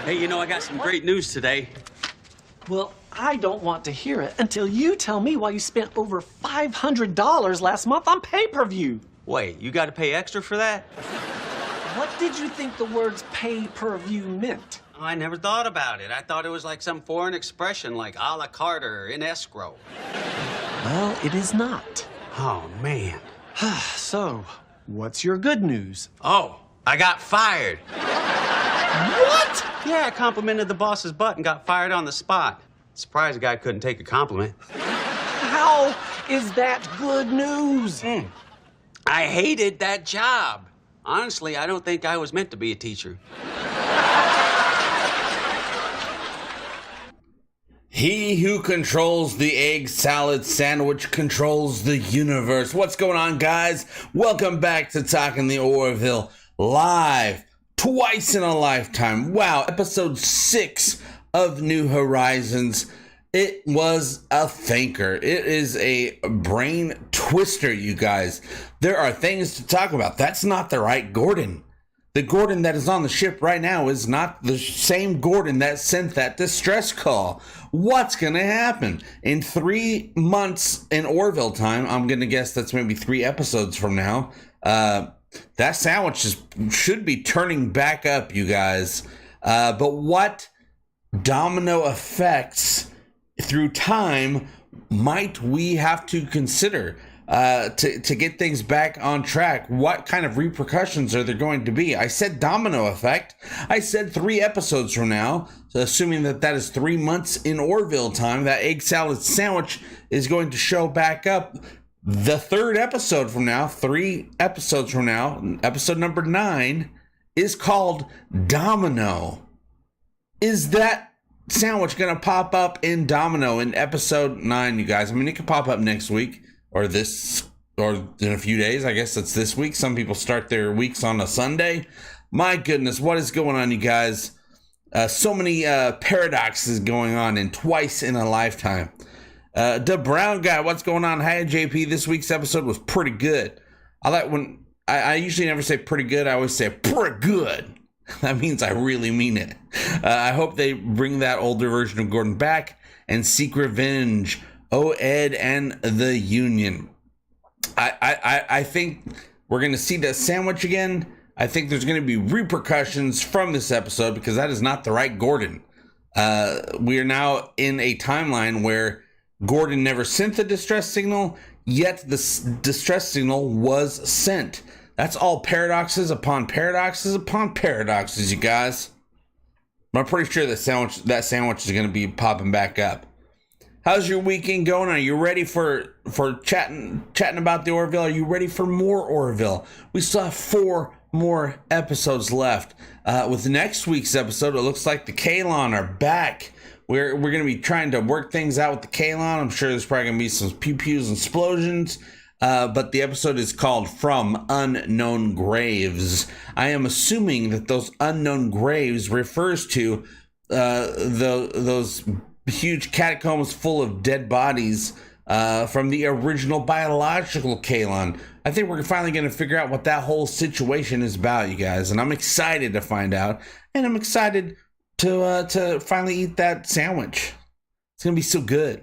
Hey, I got some great news today. Well, I don't want to hear it until you tell me why you spent over $500 last month on pay-per-view. Wait, you got to pay extra for that? What did you think the words pay-per-view meant? Oh, I never thought about it. I thought it was like some foreign expression like a la carte or in escrow. Well, it is not. Oh, man. So, what's your good news? Oh, I got fired. What? Yeah, I complimented the boss's butt and got fired on the spot. Surprised the guy couldn't take a compliment. How is that good news? I hated that job. Honestly, I don't think I was meant to be a teacher. He who controls the egg salad sandwich controls the universe. What's going on, guys? Welcome back to Talking the Orville live, twice in a lifetime. Wow, episode 6 of New Horizons. It was a thinker. It is a brain twister, you guys. There are things to talk about. That's not the right Gordon. The Gordon that is on the ship right now is not the same Gordon that sent that distress call. What's going to happen? In 3 months in Orville time, I'm going to guess that's maybe 3 episodes from now, that sandwich should be turning back up, you guys. But what domino effects through time might we have to consider to get things back on track? What kind of repercussions are there going to be? I said domino effect. I said 3 episodes from now. So assuming that is 3 months in Orville time, that egg salad sandwich is going to show back up. The 3rd episode from now, 3 episodes from now, episode number 9 is called Domino. Is that sandwich going to pop up in Domino in episode 9, you guys? I mean, it could pop up next week. Or in a few days. I guess it's this week. Some people start their weeks on a Sunday. My goodness, what is going on, you guys? So many paradoxes going on in twice in a lifetime. The Brown Guy, what's going on? Hi, JP. This week's episode was pretty good. I like when I usually never say pretty good. I always say pretty good. That means I really mean it. I hope they bring that older version of Gordon back and seek revenge. Oh, Ed and the Union. I think we're going to see that sandwich again. I think there's going to be repercussions from this episode because that is not the right Gordon. We are now in a timeline where Gordon never sent the distress signal, yet the distress signal was sent. That's all paradoxes upon paradoxes upon paradoxes, you guys. I'm pretty sure that sandwich is going to be popping back up. How's your weekend going? Are you ready for chatting about the Orville? Are you ready for more Orville? We still have 4 more episodes left. With next week's episode, it looks like the Kalon are back. We're going to be trying to work things out with the Kalon. I'm sure there's probably going to be some pew-pews and explosions. But the episode is called From Unknown Graves. I am assuming that those unknown graves refers to those huge catacombs full of dead bodies from the original biological Kalon. I think we're finally going to figure out what that whole situation is about, you guys. And I'm excited to find out. And I'm excited to finally eat that sandwich. It's going to be so good.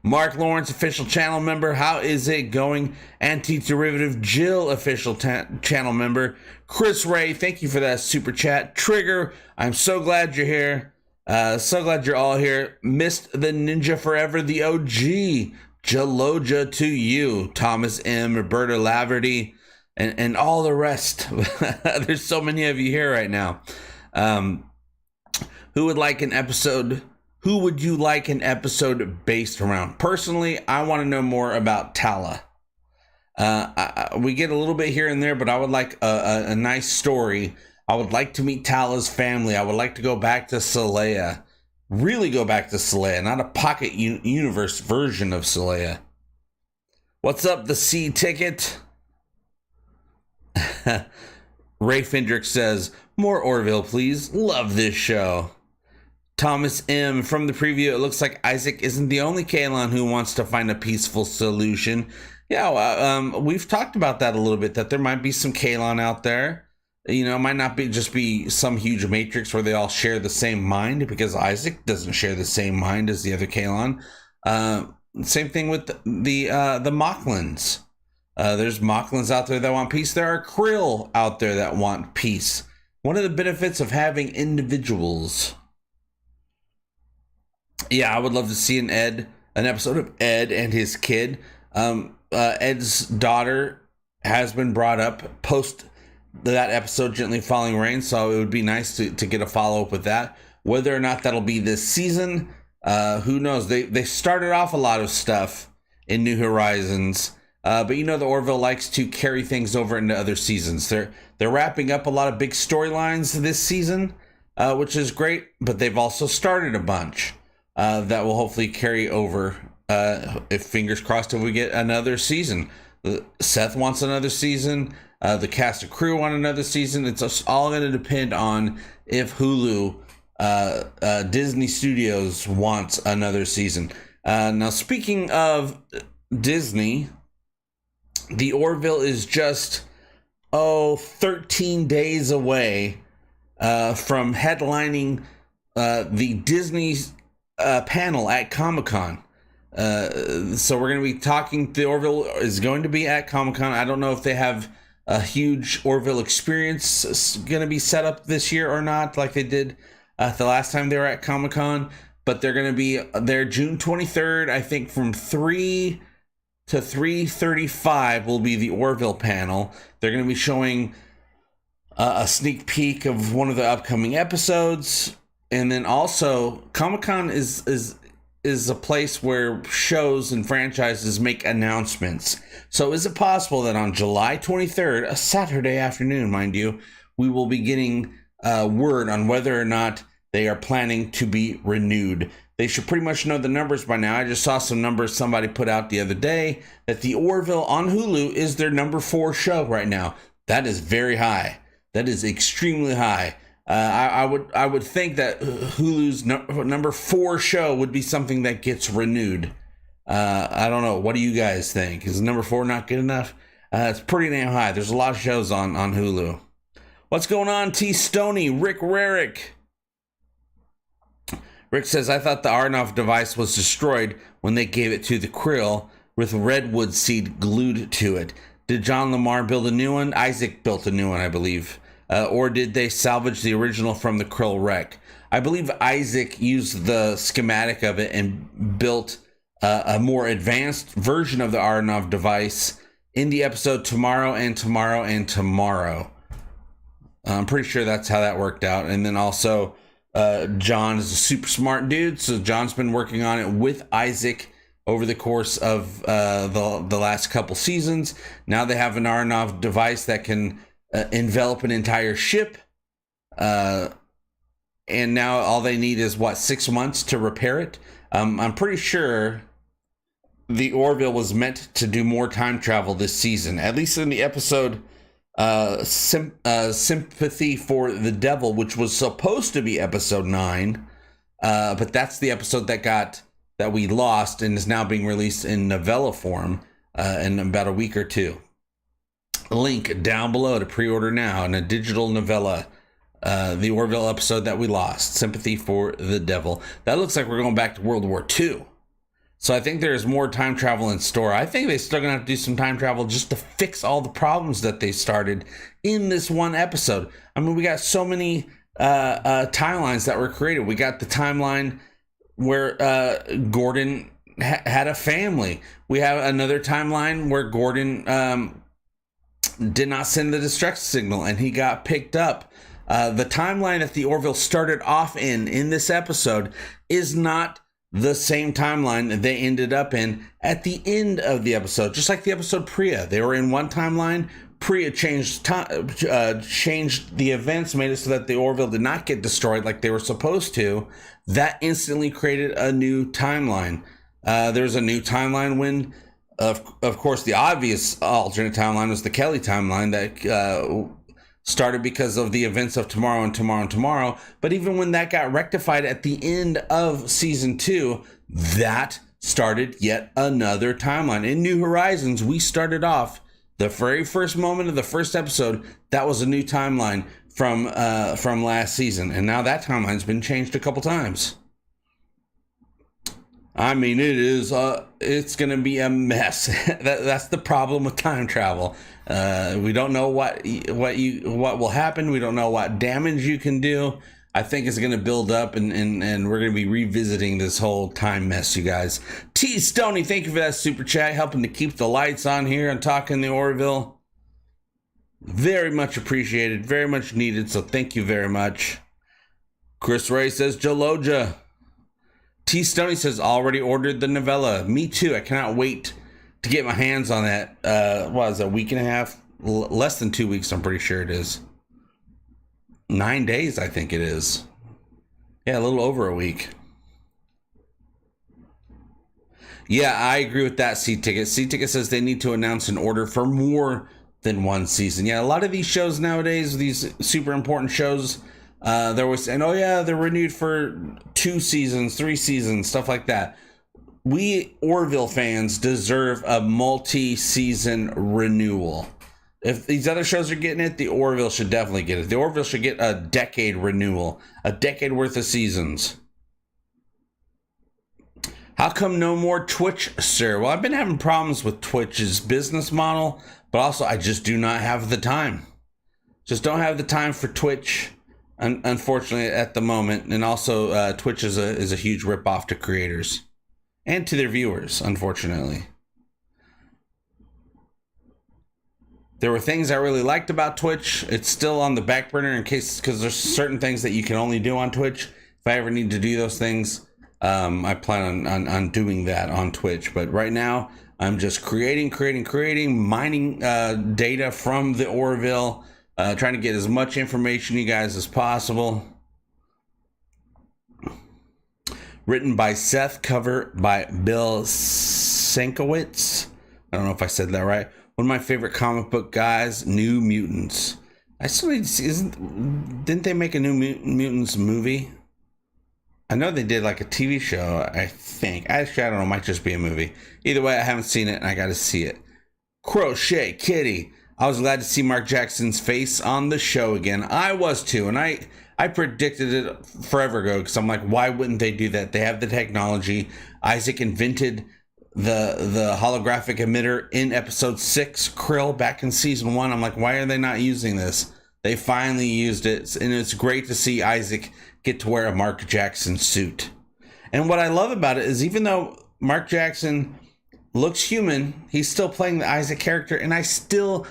Mark Lawrence, official channel member. How is it going? Anti-Derivative Jill, official channel member. Chris Ray, thank you for that super chat. Trigger, I'm so glad you're here. So glad you're all here. Missed the Ninja Forever, the OG. Jaloja to you. Thomas M, Roberta Laverty, and all the rest. There's so many of you here right now. Who would like an episode? Who would you like an episode based around? Personally, I want to know more about Tala. We get a little bit here and there, but I would like a nice story. I would like to meet Tala's family. I would like to go back to Saleya. Really go back to Saleya, not a pocket universe version of Saleya. What's up, the C ticket? Ray Fendrick says, more Orville, please. Love this show. Thomas M. From the preview, it looks like Isaac isn't the only Kalon who wants to find a peaceful solution. Yeah, we've talked about that a little bit, that there might be some Kalon out there It might not be some huge matrix where they all share the same mind, because Isaac doesn't share the same mind as the other Kalon. Same thing with the Mocklins. There's Mocklins out there that want peace. There are Krill out there that want peace. One of the benefits of having individuals. Yeah, I would love to see an episode of Ed and his kid. Ed's daughter has been brought up post that episode, Gently Falling Rain, so it would be nice to get a follow-up with that. Whether or not that'll be this season, who knows? They started off a lot of stuff in New Horizons, but the Orville likes to carry things over into other seasons. They're wrapping up a lot of big storylines this season, which is great, but they've also started a bunch that will hopefully carry over, if fingers crossed, if we get another season. Seth wants another season. The cast and crew want another season. It's all going to depend on if Hulu, Disney Studios wants another season. Now, speaking of Disney, the Orville is just 13 days away from headlining the Disney panel at Comic-Con. So we're going to be talking. The Orville is going to be at Comic-Con. I don't know if they have a huge Orville experience going to be set up this year or not, like they did the last time they were at Comic-Con. But they're going to be there June 23rd, I think, from 3 to 3:35 will be the Orville panel. They're going to be showing a sneak peek of one of the upcoming episodes, and then also Comic-Con is a place where shows and franchises make announcements. So is it possible that on July 23rd, a Saturday afternoon, mind you, we will be getting word on whether or not they are planning to be renewed? They should pretty much know the numbers by now. I just saw some numbers somebody put out the other day that the Orville on Hulu is their number 4 show right now. That is very high. That is extremely high. I would think that Hulu's number 4 show would be something that gets renewed. I don't know. What do you guys think? Is number 4 not good enough? It's pretty damn high. There's a lot of shows on Hulu. What's going on, T. Stoney? Rick Rarick. Rick says, I thought the Arnov device was destroyed when they gave it to the Krill with redwood seed glued to it. Did John Lamar build a new one? Isaac built a new one, I believe. Or did they salvage the original from the Krill wreck? I believe Isaac used the schematic of it and built a more advanced version of the Arnov device in the episode Tomorrow and Tomorrow and Tomorrow. I'm pretty sure that's how that worked out. And then also, John is a super smart dude, so John's been working on it with Isaac over the course of the last couple seasons. Now they have an Arnov device that can envelop an entire ship, and now all they need is 6 months to repair it. I'm pretty sure the Orville was meant to do more time travel this season, at least in the episode Sympathy for the Devil, which was supposed to be episode 9, but that's the episode that we lost and is now being released in novella form in about a week or two. Link down below to pre-order now in a digital novella, the Orville episode that we lost, Sympathy for the Devil. That looks like we're going back to World War II. So I think there's more time travel in store. I think they're still going to have to do some time travel just to fix all the problems that they started in this one episode. I mean, we got so many timelines that were created. We got the timeline where Gordon had a family. We have another timeline where Gordon did not send the distress signal and he got picked up. The timeline that the Orville started off in this episode is not the same timeline that they ended up in at the end of the episode. Just like the episode Priya, they were in one timeline. Priya changed the events, made it so that the Orville did not get destroyed like they were supposed to. That instantly created a new timeline. There's a new timeline when, of course, the obvious alternate timeline was the Kelly timeline that started because of the events of Tomorrow and Tomorrow and Tomorrow. But even when that got rectified at the end of season 2, that started yet another timeline. In New Horizons, we started off The very first moment of the first episode, that was a new timeline from last season, and now that timeline's been changed a couple times. I mean, it's gonna be a mess. That's the problem with time travel. We don't know what will happen. We don't know what damage you can do. I think it's gonna build up, and we're gonna be revisiting this whole time mess, you guys. T Stoney, thank you for that super chat, helping to keep the lights on here and talking the Orville. Very much appreciated, very much needed. So thank you very much. Chris Ray says Jaloja. T Stoney says already ordered the novella. Me too. I cannot wait to get my hands on that. What is it, a week and a half? Less than 2 weeks, I'm pretty sure it is. 9 days, I think it is. Yeah, a little over a week. Yeah, I agree with that, C-Ticket. C-Ticket says they need to announce an order for more than one season. Yeah, a lot of these shows nowadays, these super important shows, they're always saying, oh yeah, they're renewed for 2 seasons, 3 seasons, stuff like that. We Orville fans deserve a multi-season renewal. If these other shows are getting it, the Orville should definitely get it. The Orville should get a decade renewal, a decade worth of seasons. How come no more Twitch, sir? Well, I've been having problems with Twitch's business model, but also I just do not have the time. Just don't have the time for Twitch, unfortunately, at the moment. And also, Twitch is a huge ripoff to creators and to their viewers, unfortunately. There were things I really liked about Twitch. It's still on the back burner because there's certain things that you can only do on Twitch. If I ever need to do those things, I plan on doing that on Twitch. But right now, I'm just creating, mining data from the Orville, trying to get as much information you guys as possible. Written by Seth, cover by Bill Sienkiewicz. I don't know if I said that right. One of my favorite comic book guys, New Mutants. I still need to see, didn't they make a New Mutants movie? I know they did like a TV show, I think. Actually, I don't know, it might just be a movie. Either way, I haven't seen it and I gotta see it. Crochet Kitty. I was glad to see Mark Jackson's face on the show again. I was too, and I predicted it forever ago because I'm like, why wouldn't they do that? They have the technology. Isaac invented the holographic emitter in episode 6, Krill, back in season 1. I'm like, why are they not using this? They finally used it, and it's great to see Isaac get to wear a Mark Jackson suit. And what I love about it is even though Mark Jackson looks human, he's still playing the Isaac character, and I still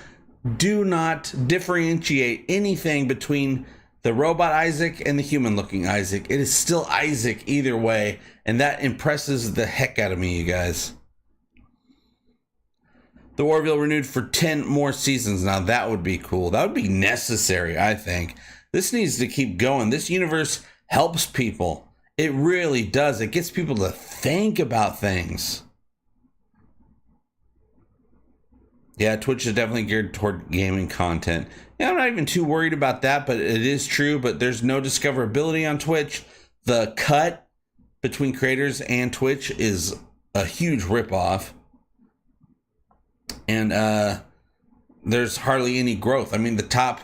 do not differentiate anything between the robot Isaac and the human looking Isaac. It is still Isaac either way, and that impresses the heck out of me, you guys. The Orville renewed for 10 more seasons. Now that would be cool. That would be necessary, I think. This needs to keep going. This universe helps people. It really does. It gets people to think about things. Yeah, Twitch is definitely geared toward gaming content. Yeah, I'm not even too worried about that, but it is true. But there's no discoverability on Twitch. The cut between creators and Twitch is a huge ripoff. And there's hardly any growth. I mean, the top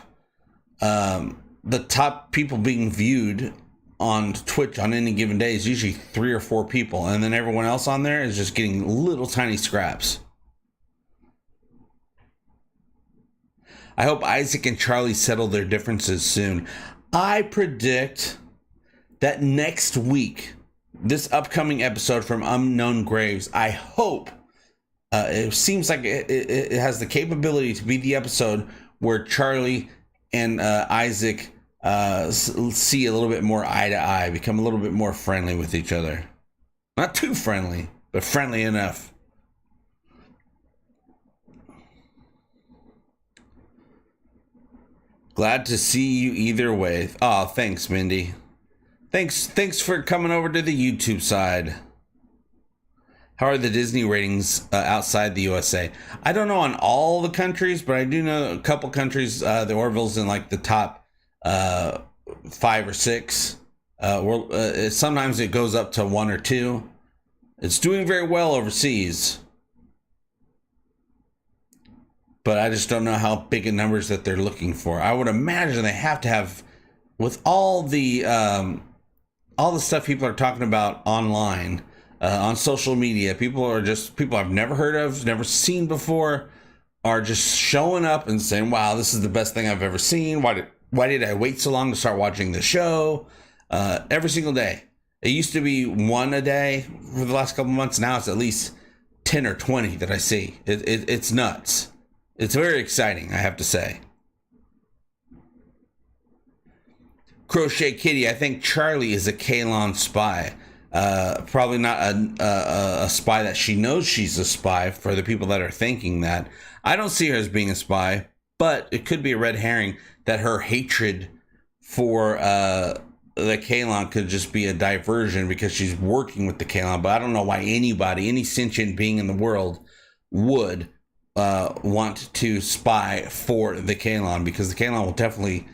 people being viewed on Twitch on any given day is usually 3 or 4 people. And then everyone else on there is just getting little tiny scraps. I hope Isaac and Charlie settle their differences soon. I predict that next week, this upcoming episode from Unknown Graves, I hope, it seems like it has the capability to be the episode where Charlie and Isaac see a little bit more eye to eye, become a little bit more friendly with each other. Not too friendly, but friendly enough. Glad to see you either way. Oh, thanks, Mindy. Thanks for coming over to the YouTube side. How are the Disney ratings outside the USA? I don't know on all the countries, but I do know a couple countries. The Orville's in like the top 5 or 6. Sometimes it goes up to 1 or 2. It's doing very well overseas. but I just don't know how big a numbers that they're looking for. I would imagine they have to have, with all the stuff people are talking about online, on social media. People I've never heard of, never seen before, are just showing up and saying, "Wow, this is the best thing I've ever seen. Why did I wait so long to start watching the show?" Every single day. It used to be one a day for the last couple months. Now it's at least 10 or 20 that I see. It's nuts. It's very exciting, I have to say. Crochet Kitty, I think Charlie is a Kalon spy. Probably not a spy that she knows she's a spy, for the people that are thinking that. I don't see her as being a spy, but it could be a red herring that her hatred for the Kalon could just be a diversion because she's working with the Kalon. But I don't know why anybody, any sentient being in the world, would want to spy for the Kalon, because the Kalon will definitely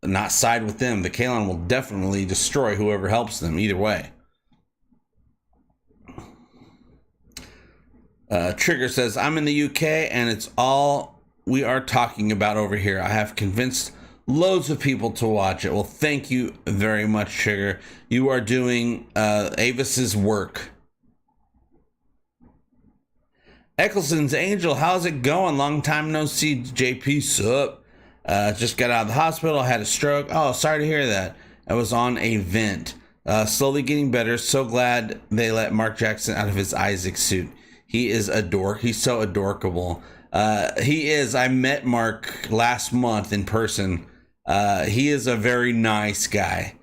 not side with them. The Kalon will definitely destroy whoever helps them, either way. Trigger says, I'm in the UK and it's all we are talking about over here. I have convinced loads of people to watch it. Well, thank you very much, Trigger. You are doing Avis's work. Eccleston's Angel, how's it going? Long time no see. JP, sup? Just got out of the hospital, had a stroke. Oh, sorry to hear that. I was on a vent. Slowly getting better. So glad they let Mark Jackson out of his Isaac suit. He is a dork. He's so adorkable. He is. I met Mark last month in person. He is a very nice guy.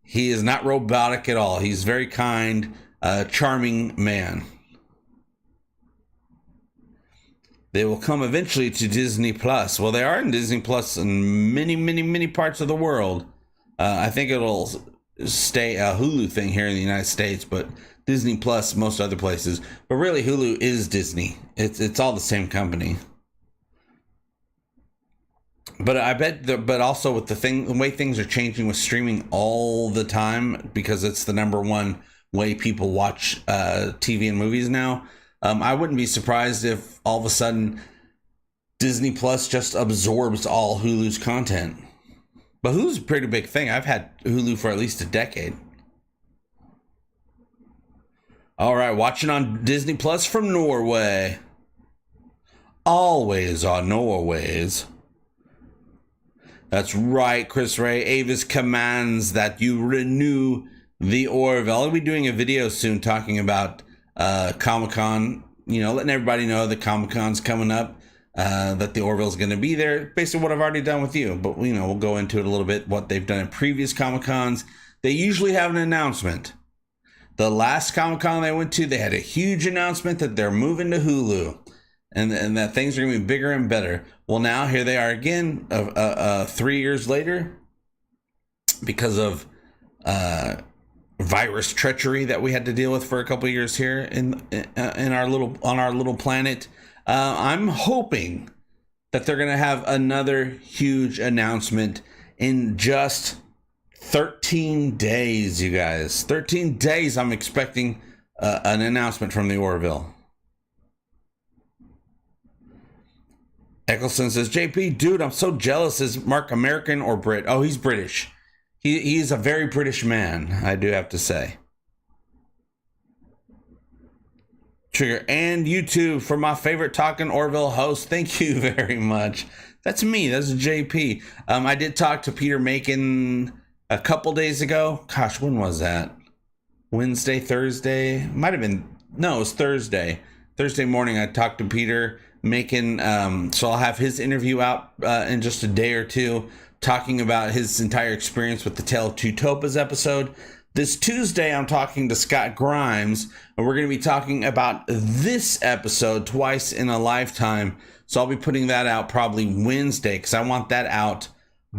He is not robotic at all. He's very kind, charming man. They will come eventually to Disney Plus. Well, they are in Disney Plus in many, many, many parts of the world. I think it'll stay a Hulu thing here in the United States, but Disney Plus most other places. But really, Hulu is Disney. It's all the same company. But I bet, but also with the way things are changing with streaming all the time, because it's the number one way people watch TV and movies now. I wouldn't be surprised if all of a sudden Disney Plus just absorbs all Hulu's content. But Hulu's a pretty big thing. I've had Hulu for at least a decade. All right, watching on Disney Plus from Norway. Always on Norways. That's right, Chris Ray. Avis commands that you renew the Orville. I'll be doing a video soon talking about Comic-Con, letting everybody know that Comic-Con's coming up, that the Orville's going to be there. Basically what I've already done with you, but we'll go into it a little bit, what they've done in previous Comic-Cons. They usually have an announcement. The last Comic-Con they went to, they had a huge announcement that they're moving to Hulu, and that things are going to be bigger and better. Well, now here they are again, 3 years later, because of virus treachery that we had to deal with for a couple of years here in our little planet. I'm hoping that they're going to have another huge announcement in just 13 days, you guys. 13 days I'm expecting an announcement from the Orville. Eccleston says, JP, dude, I'm so jealous. Is Mark American or Brit? Oh, he's British. He's a very British man, I do have to say. Trigger and YouTube for my favorite Talking Orville host. Thank you very much. That's me. That's JP. I did talk to Peter Macon a couple days ago. Gosh, when was that? Wednesday, Thursday? Might have been. No, it was Thursday. Thursday morning, I talked to Peter Macon. So I'll have his interview out in just a day or two, talking about his entire experience with the Tale of Two Topas episode. This Tuesday, I'm talking to Scott Grimes, and we're going to be talking about this episode, Twice in a Lifetime. So I'll be putting that out probably Wednesday, because I want that out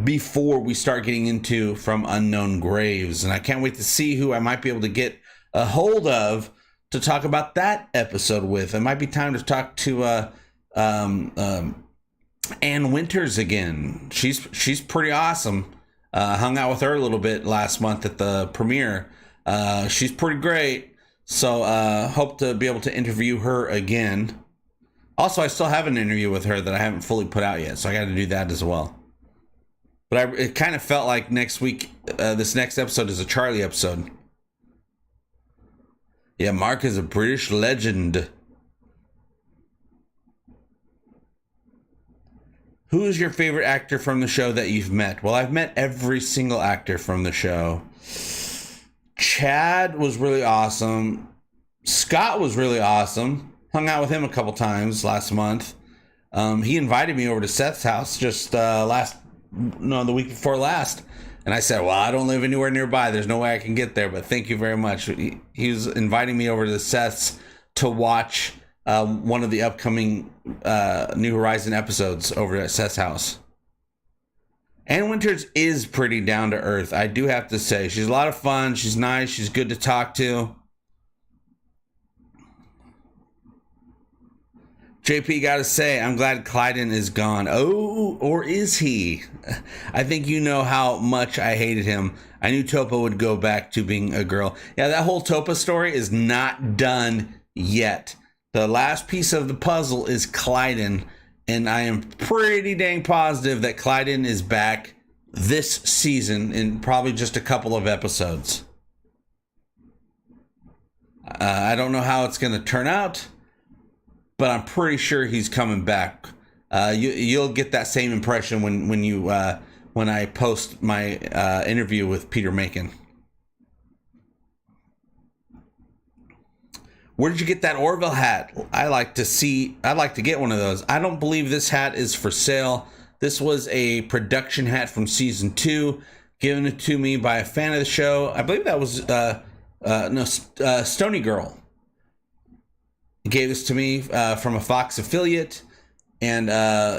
before we start getting into From Unknown Graves. And I can't wait to see who I might be able to get a hold of to talk about that episode with. It might be time to talk to Ann Winters again. She's pretty awesome. Hung out with her a little bit last month at the premiere. She's pretty great. So hope to be able to interview her again. Also, I still have an interview with her that I haven't fully put out yet, so I got to do that as well. But it kind of felt like next week, this next episode is a Charlie episode. Yeah, Mark is a British legend. Who is your favorite actor from the show that you've met? Well, I've met every single actor from the show. Chad was really awesome. Scott was really awesome. Hung out with him a couple times last month. He invited me over to Seth's house just the week before last. And I said, well, I don't live anywhere nearby. There's no way I can get there, but thank you very much. He was inviting me over to Seth's to watch one of the upcoming New Horizon episodes over at Seth's house. Ann Winters is pretty down to earth, I do have to say. She's a lot of fun. She's nice. She's good to talk to. JP, gotta say, I'm glad Clyden is gone. Oh, or is he? I think you know how much I hated him. I knew Topa would go back to being a girl. Yeah, that whole Topa story is not done yet. The last piece of the puzzle is Clyden, and I am pretty dang positive that Clyden is back this season in probably just a couple of episodes. I don't know how it's going to turn out, but I'm pretty sure he's coming back. You'll get that same impression when I post my interview with Peter Macon. Where did you get that Orville hat? I'd like to get one of those. I don't believe this hat is for sale. This was a production hat from season 2, given it to me by a fan of the show. I believe that was Stony Girl. He gave this to me from a Fox affiliate, and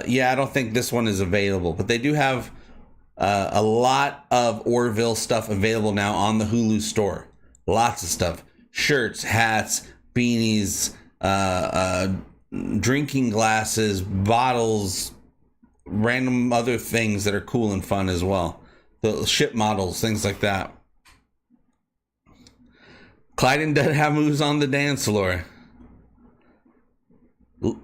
yeah, I don't think this one is available, but they do have a lot of Orville stuff available now on the Hulu store. Lots of stuff: shirts, hats, beanies, drinking glasses, bottles, random other things that are cool and fun as well. The ship models, things like that. Clyden does have moves on the dance floor.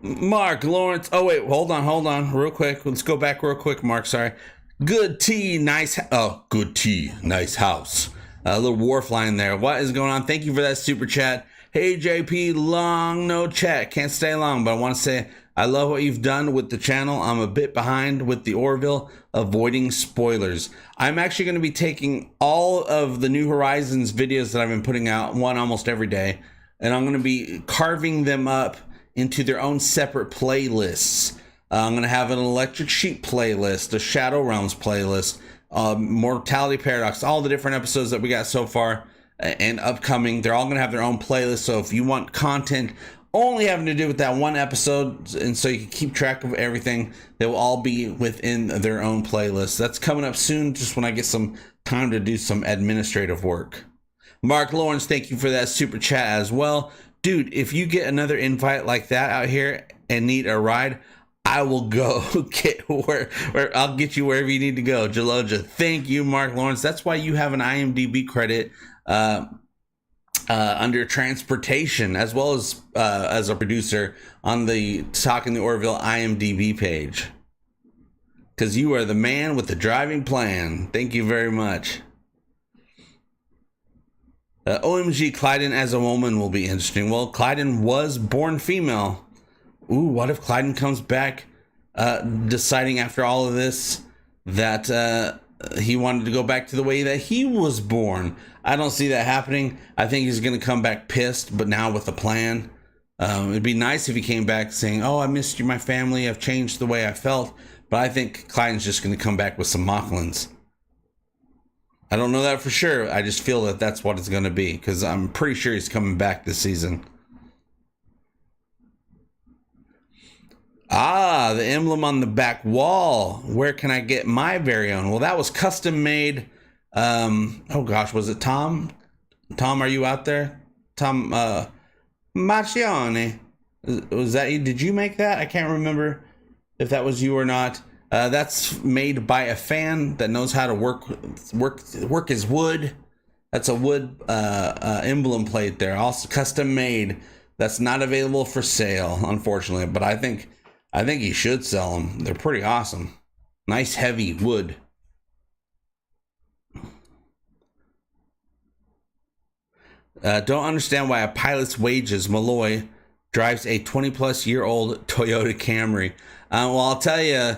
Mark, Lawrence. Oh, wait, hold on. Real quick. Let's go back real quick, Mark. Sorry. Good tea, nice. Good tea, nice house. A little wharf line there. What is going on? Thank you for that super chat. Hey, JP, long no chat. Can't stay long, but I want to say I love what you've done with the channel. I'm a bit behind with the Orville, avoiding spoilers. I'm actually going to be taking all of the New Horizons videos that I've been putting out, one almost every day, and I'm going to be carving them up into their own separate playlists. I'm going to have an Electric Sheep playlist, a Shadow Realms playlist, Mortality Paradox, all the different episodes that we got so far and upcoming. They're all going to have their own playlist. So if you want content only having to do with that one episode, and so you can keep track of everything, they will all be within their own playlist. That's coming up soon, just when I get some time to do some administrative work. Mark Lawrence, thank you for that super chat as well. Dude, if you get another invite like that out here and need a ride, I will go get where I'll get you wherever you need to go. Jaloja, thank you, Mark Lawrence. That's why you have an IMDb credit under transportation, as well as a producer on the Talking the Orville IMDb page. Because you are the man with the driving plan. Thank you very much. OMG, Clyden as a woman will be interesting. Well, Clyden was born female. Ooh, what if Clyden comes back deciding after all of this that he wanted to go back to the way that he was born? I don't see that happening. I think he's going to come back pissed, but now with a plan. It'd be nice if he came back saying, oh, I missed you, my family. I've changed the way I felt. But I think Clyden's just going to come back with some Mochlins. I don't know that for sure. I just feel that that's what it's going to be, because I'm pretty sure he's coming back this season. Ah, the emblem on the back wall. Where can I get my very own? Well, that was custom made. Oh gosh, was it Tom? Tom, are you out there? Tom Macchione. Was that you? Did you make that? I can't remember if that was you or not. That's made by a fan that knows how to work his wood. That's a wood emblem plate there, also custom made That's not available for sale, unfortunately. But I think he should sell them. They're pretty awesome. Nice heavy wood. Don't understand why a pilot's wages. Malloy drives a 20-plus-year-old Toyota Camry. Well, I'll tell you,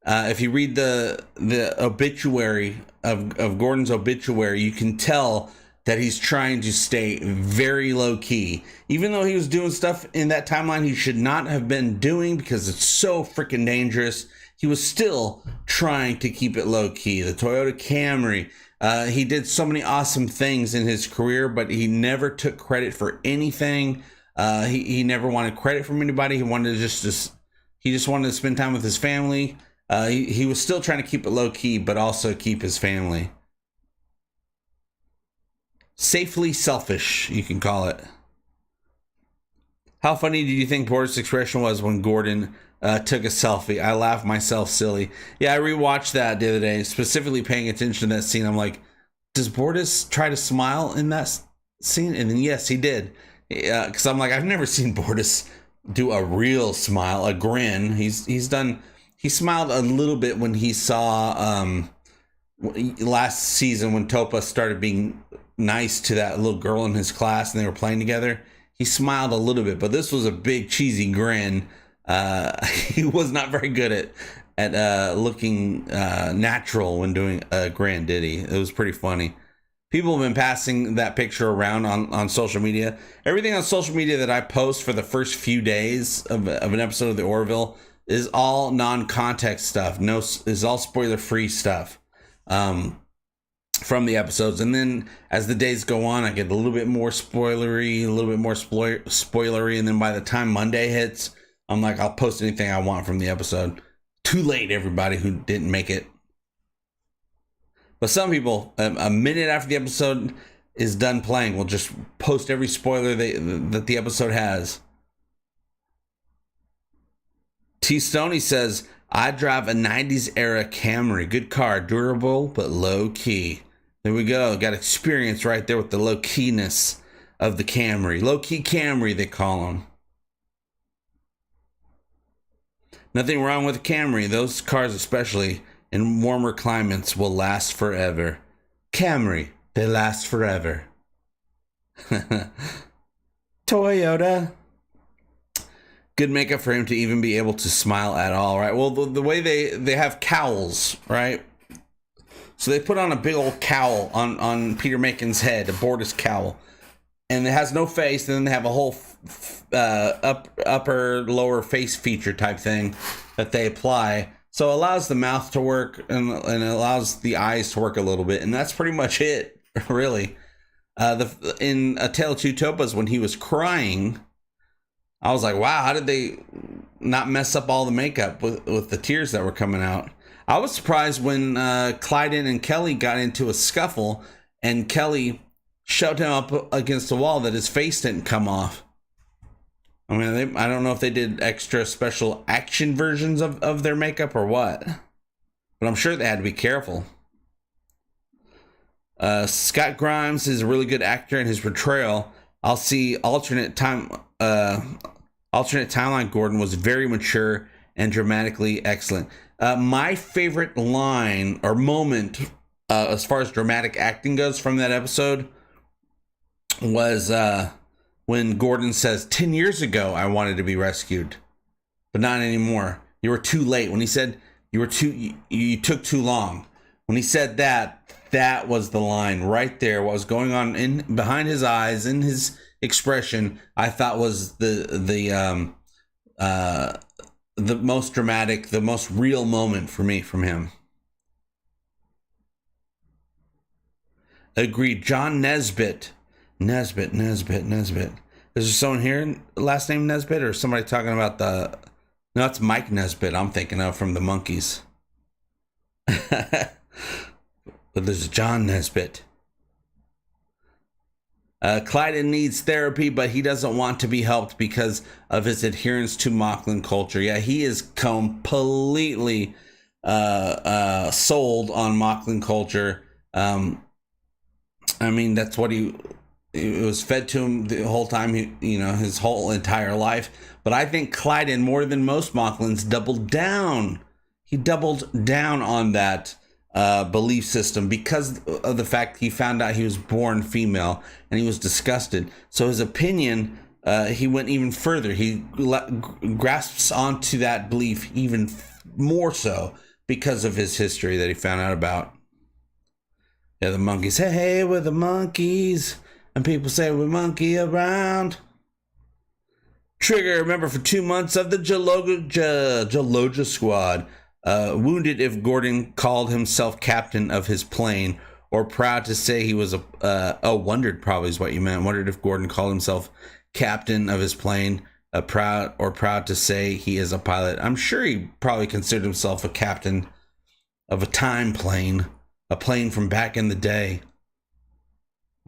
if you read the obituary of Gordon's obituary, you can tell that he's trying to stay very low key. Even though he was doing stuff in that timeline he should not have been doing because it's so freaking dangerous, he was still trying to keep it low key. The Toyota Camry. He did so many awesome things in his career, but he never took credit for anything. He never wanted credit from anybody. He wanted to he just wanted to spend time with his family. He was still trying to keep it low key, but also keep his family. Safely selfish, you can call it. How funny did you think Bortus' expression was when Gordon took a selfie? I laughed myself silly. Yeah, I rewatched that the other day, specifically paying attention to that scene. I'm like, does Bortus try to smile in that scene? And then yes, he did. Because I'm like, I've never seen Bortus do a real smile, a grin. He smiled a little bit when he saw last season when Topa started being nice to that little girl in his class and they were playing together. He smiled a little bit, but this was a big cheesy grin. He was not very good at looking natural when doing a grin, did he? It was pretty funny. People have been passing that picture around on social media. Everything on social media that I post for the first few days of an episode of the Orville is all non-context stuff. Is all spoiler-free stuff from the episodes. And then as the days go on, I get a little bit more spoilery, and then by the time Monday hits, I'm like, I'll post anything I want from the episode. Too late, everybody who didn't make it. But some people, a minute after the episode is done playing, will just post every spoiler that the episode has. T. Stoney says, I drive a 90s era Camry. Good car, durable, but low key. There we go. Got experience right there with the low keyness of the Camry. Low key Camry, they call them. Nothing wrong with a Camry. Those cars, especially in warmer climates, will last forever. Camry, they last forever. Toyota. Good makeup for him to even be able to smile at all, right? Well, the way they have cowls, right? So they put on a big old cowl on Peter Macon's head, a Bortus cowl. And it has no face, and then they have a whole upper, lower face feature type thing that they apply. So it allows the mouth to work and it allows the eyes to work a little bit. And that's pretty much it, really. In A Tale of Two Topas, when he was crying, I was like, wow, how did they not mess up all the makeup with the tears that were coming out? I was surprised when Clyden and Kelly got into a scuffle and Kelly shoved him up against the wall that his face didn't come off. I mean, I don't know if they did extra special action versions of their makeup or what, but I'm sure they had to be careful. Scott Grimes is a really good actor in his portrayal. I'll see alternate timeline Gordon was very mature and dramatically excellent. My favorite line or moment as far as dramatic acting goes from that episode was when Gordon says, 10 years ago, I wanted to be rescued, but not anymore. You were too late. When he said you took too long. When he said that was the line right there. What was going on behind his eyes, in his expression, I thought was the most dramatic, the most real moment for me from him. Agreed. John Nesbitt. Nesbitt. Is there someone here last name Nesbitt, or somebody talking about no, it's Mike Nesbitt I'm thinking of from the Monkees. But there's John Nesbitt. Clyden needs therapy, but he doesn't want to be helped because of his adherence to Mocklin culture. Yeah, he is completely sold on Mocklin culture. I mean, that's what he it was fed to him the whole time, his whole entire life. But I think Clyden, more than most Mocklins, doubled down. He doubled down on that belief system because of the fact he found out he was born female and he was disgusted. So his opinion, he went even further. He grasps onto that belief even more so because of his history that he found out about. Yeah, the monkeys. Hey, we're the monkeys. And people say we monkey around. Trigger, remember, for 2 months of the Jaloja squad. Wounded if Gordon called himself captain of his plane, or proud to say he was wondered probably is what you meant. Wondered if Gordon called himself captain of his plane, proud to say he is a pilot. I'm sure he probably considered himself a captain of a time plane, a plane from back in the day.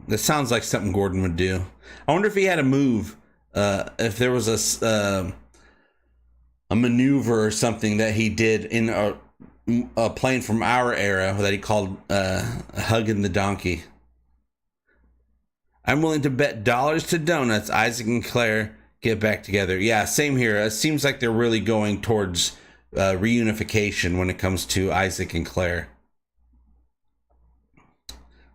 That sounds like something Gordon would do. I wonder if he had a move, if there was a maneuver or something that he did in a plane from our era that he called hugging the donkey. I'm willing to bet dollars to donuts Isaac and Claire get back together. Yeah, same here. It seems like they're really going towards reunification when it comes to Isaac and Claire.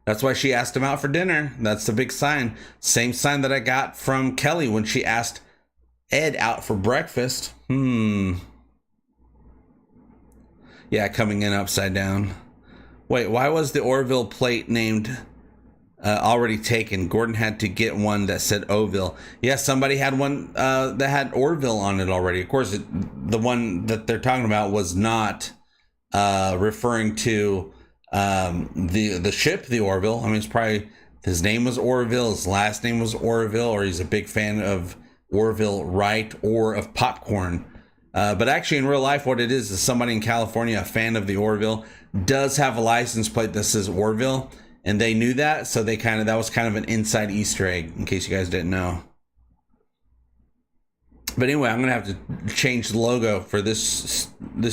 That's why she asked him out for dinner. That's the big sign. Same sign that I got from Kelly when she asked Ed out for breakfast. Yeah, coming in upside down. Wait, why was the Orville plate named already taken? Gordon had to get one that said Orville. Yeah, somebody had one that had Orville on it already. Of course, the one that they're talking about was not referring to the ship, the Orville. I mean, it's probably his name was Orville, his last name was Orville, or he's a big fan of Orville Wright or of popcorn. But actually, in real life, what it is somebody in California, a fan of the Orville, does have a license plate that says Orville, and they knew that, so that was kind of an inside Easter egg, in case you guys didn't know. But anyway, I'm gonna have to change the logo for this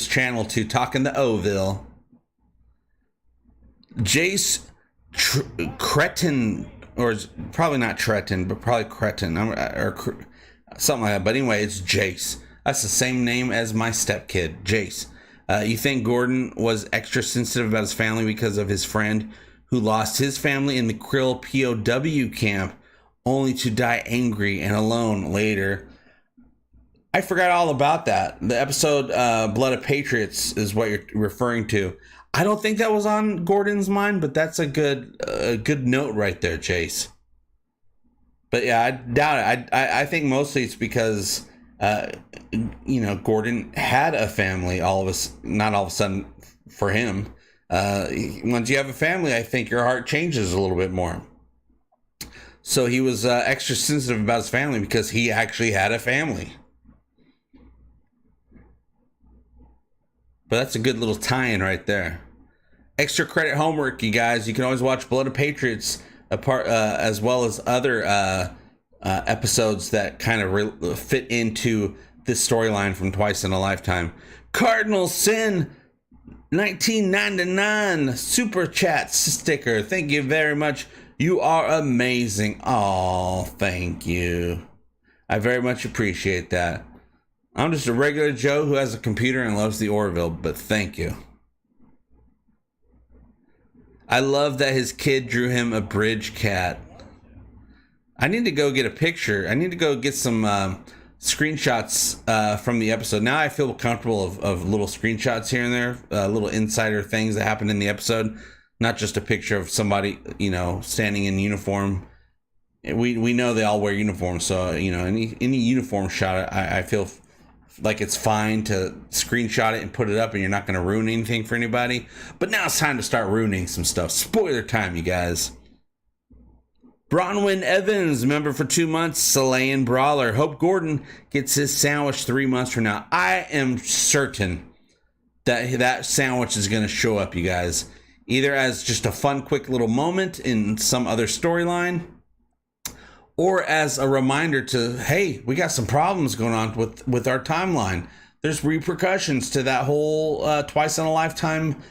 channel to Talking the Orville. Jace Cretin, or probably not Tretin, but probably Cretin, or something like that. But anyway, it's Jace. That's the same name as my stepkid, Jace. You think Gordon was extra sensitive about his family because of his friend who lost his family in the Krill POW camp, only to die angry and alone later? I forgot all about that. The episode Blood of Patriots is what you're referring to. I don't think that was on Gordon's mind, but that's a good note right there, Chase. But yeah, I doubt it. I think mostly it's because Gordon had a family. Not all of a sudden for him. Once you have a family, I think your heart changes a little bit more. So he was extra sensitive about his family because he actually had a family. But that's a good little tie-in right there. Extra credit homework, you guys. You can always watch Blood of Patriots as well as other episodes that kind of fit into this storyline from Twice in a Lifetime. Cardinal Sin 1999 super chat sticker. Thank you very much. You are amazing. Oh, thank you. I very much appreciate that. I'm just a regular Joe who has a computer and loves the Orville, but thank you. I love that his kid drew him a bridge cat. I need to go get a picture. I need to go get some screenshots from the episode. Now I feel comfortable of little screenshots here and there, little insider things that happened in the episode. Not just a picture of somebody, standing in uniform. We know they all wear uniforms, so any uniform shot, I feel like it's fine to screenshot it and put it up, and you're not going to ruin anything for anybody. But now it's time to start ruining some stuff. Spoiler time, you guys. Bronwyn Evans, member for 2 months, Chilean Brawler. Hope Gordon gets his sandwich 3 months from now. I am certain that sandwich is going to show up, you guys. Either as just a fun, quick little moment in some other storyline, or as a reminder to, hey, we got some problems going on with our timeline. There's repercussions to that whole Twice in a Lifetime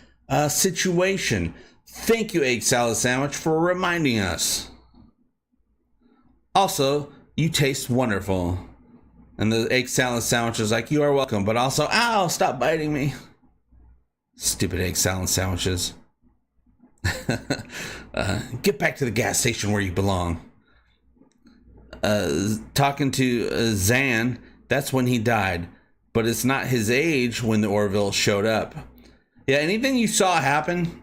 situation. Thank you, Egg Salad Sandwich, for reminding us. Also, you taste wonderful. And the egg salad sandwich is like, you are welcome, but also, ow, stop biting me. Stupid egg salad sandwiches. Get back to the gas station where you belong. Talking to Zan, that's when he died. But it's not his age when the Orville showed up. Yeah, anything you saw happen,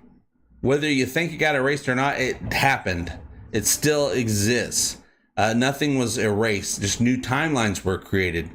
whether you think it got erased or not, it happened. It still exists. Nothing was erased. Just new timelines were created.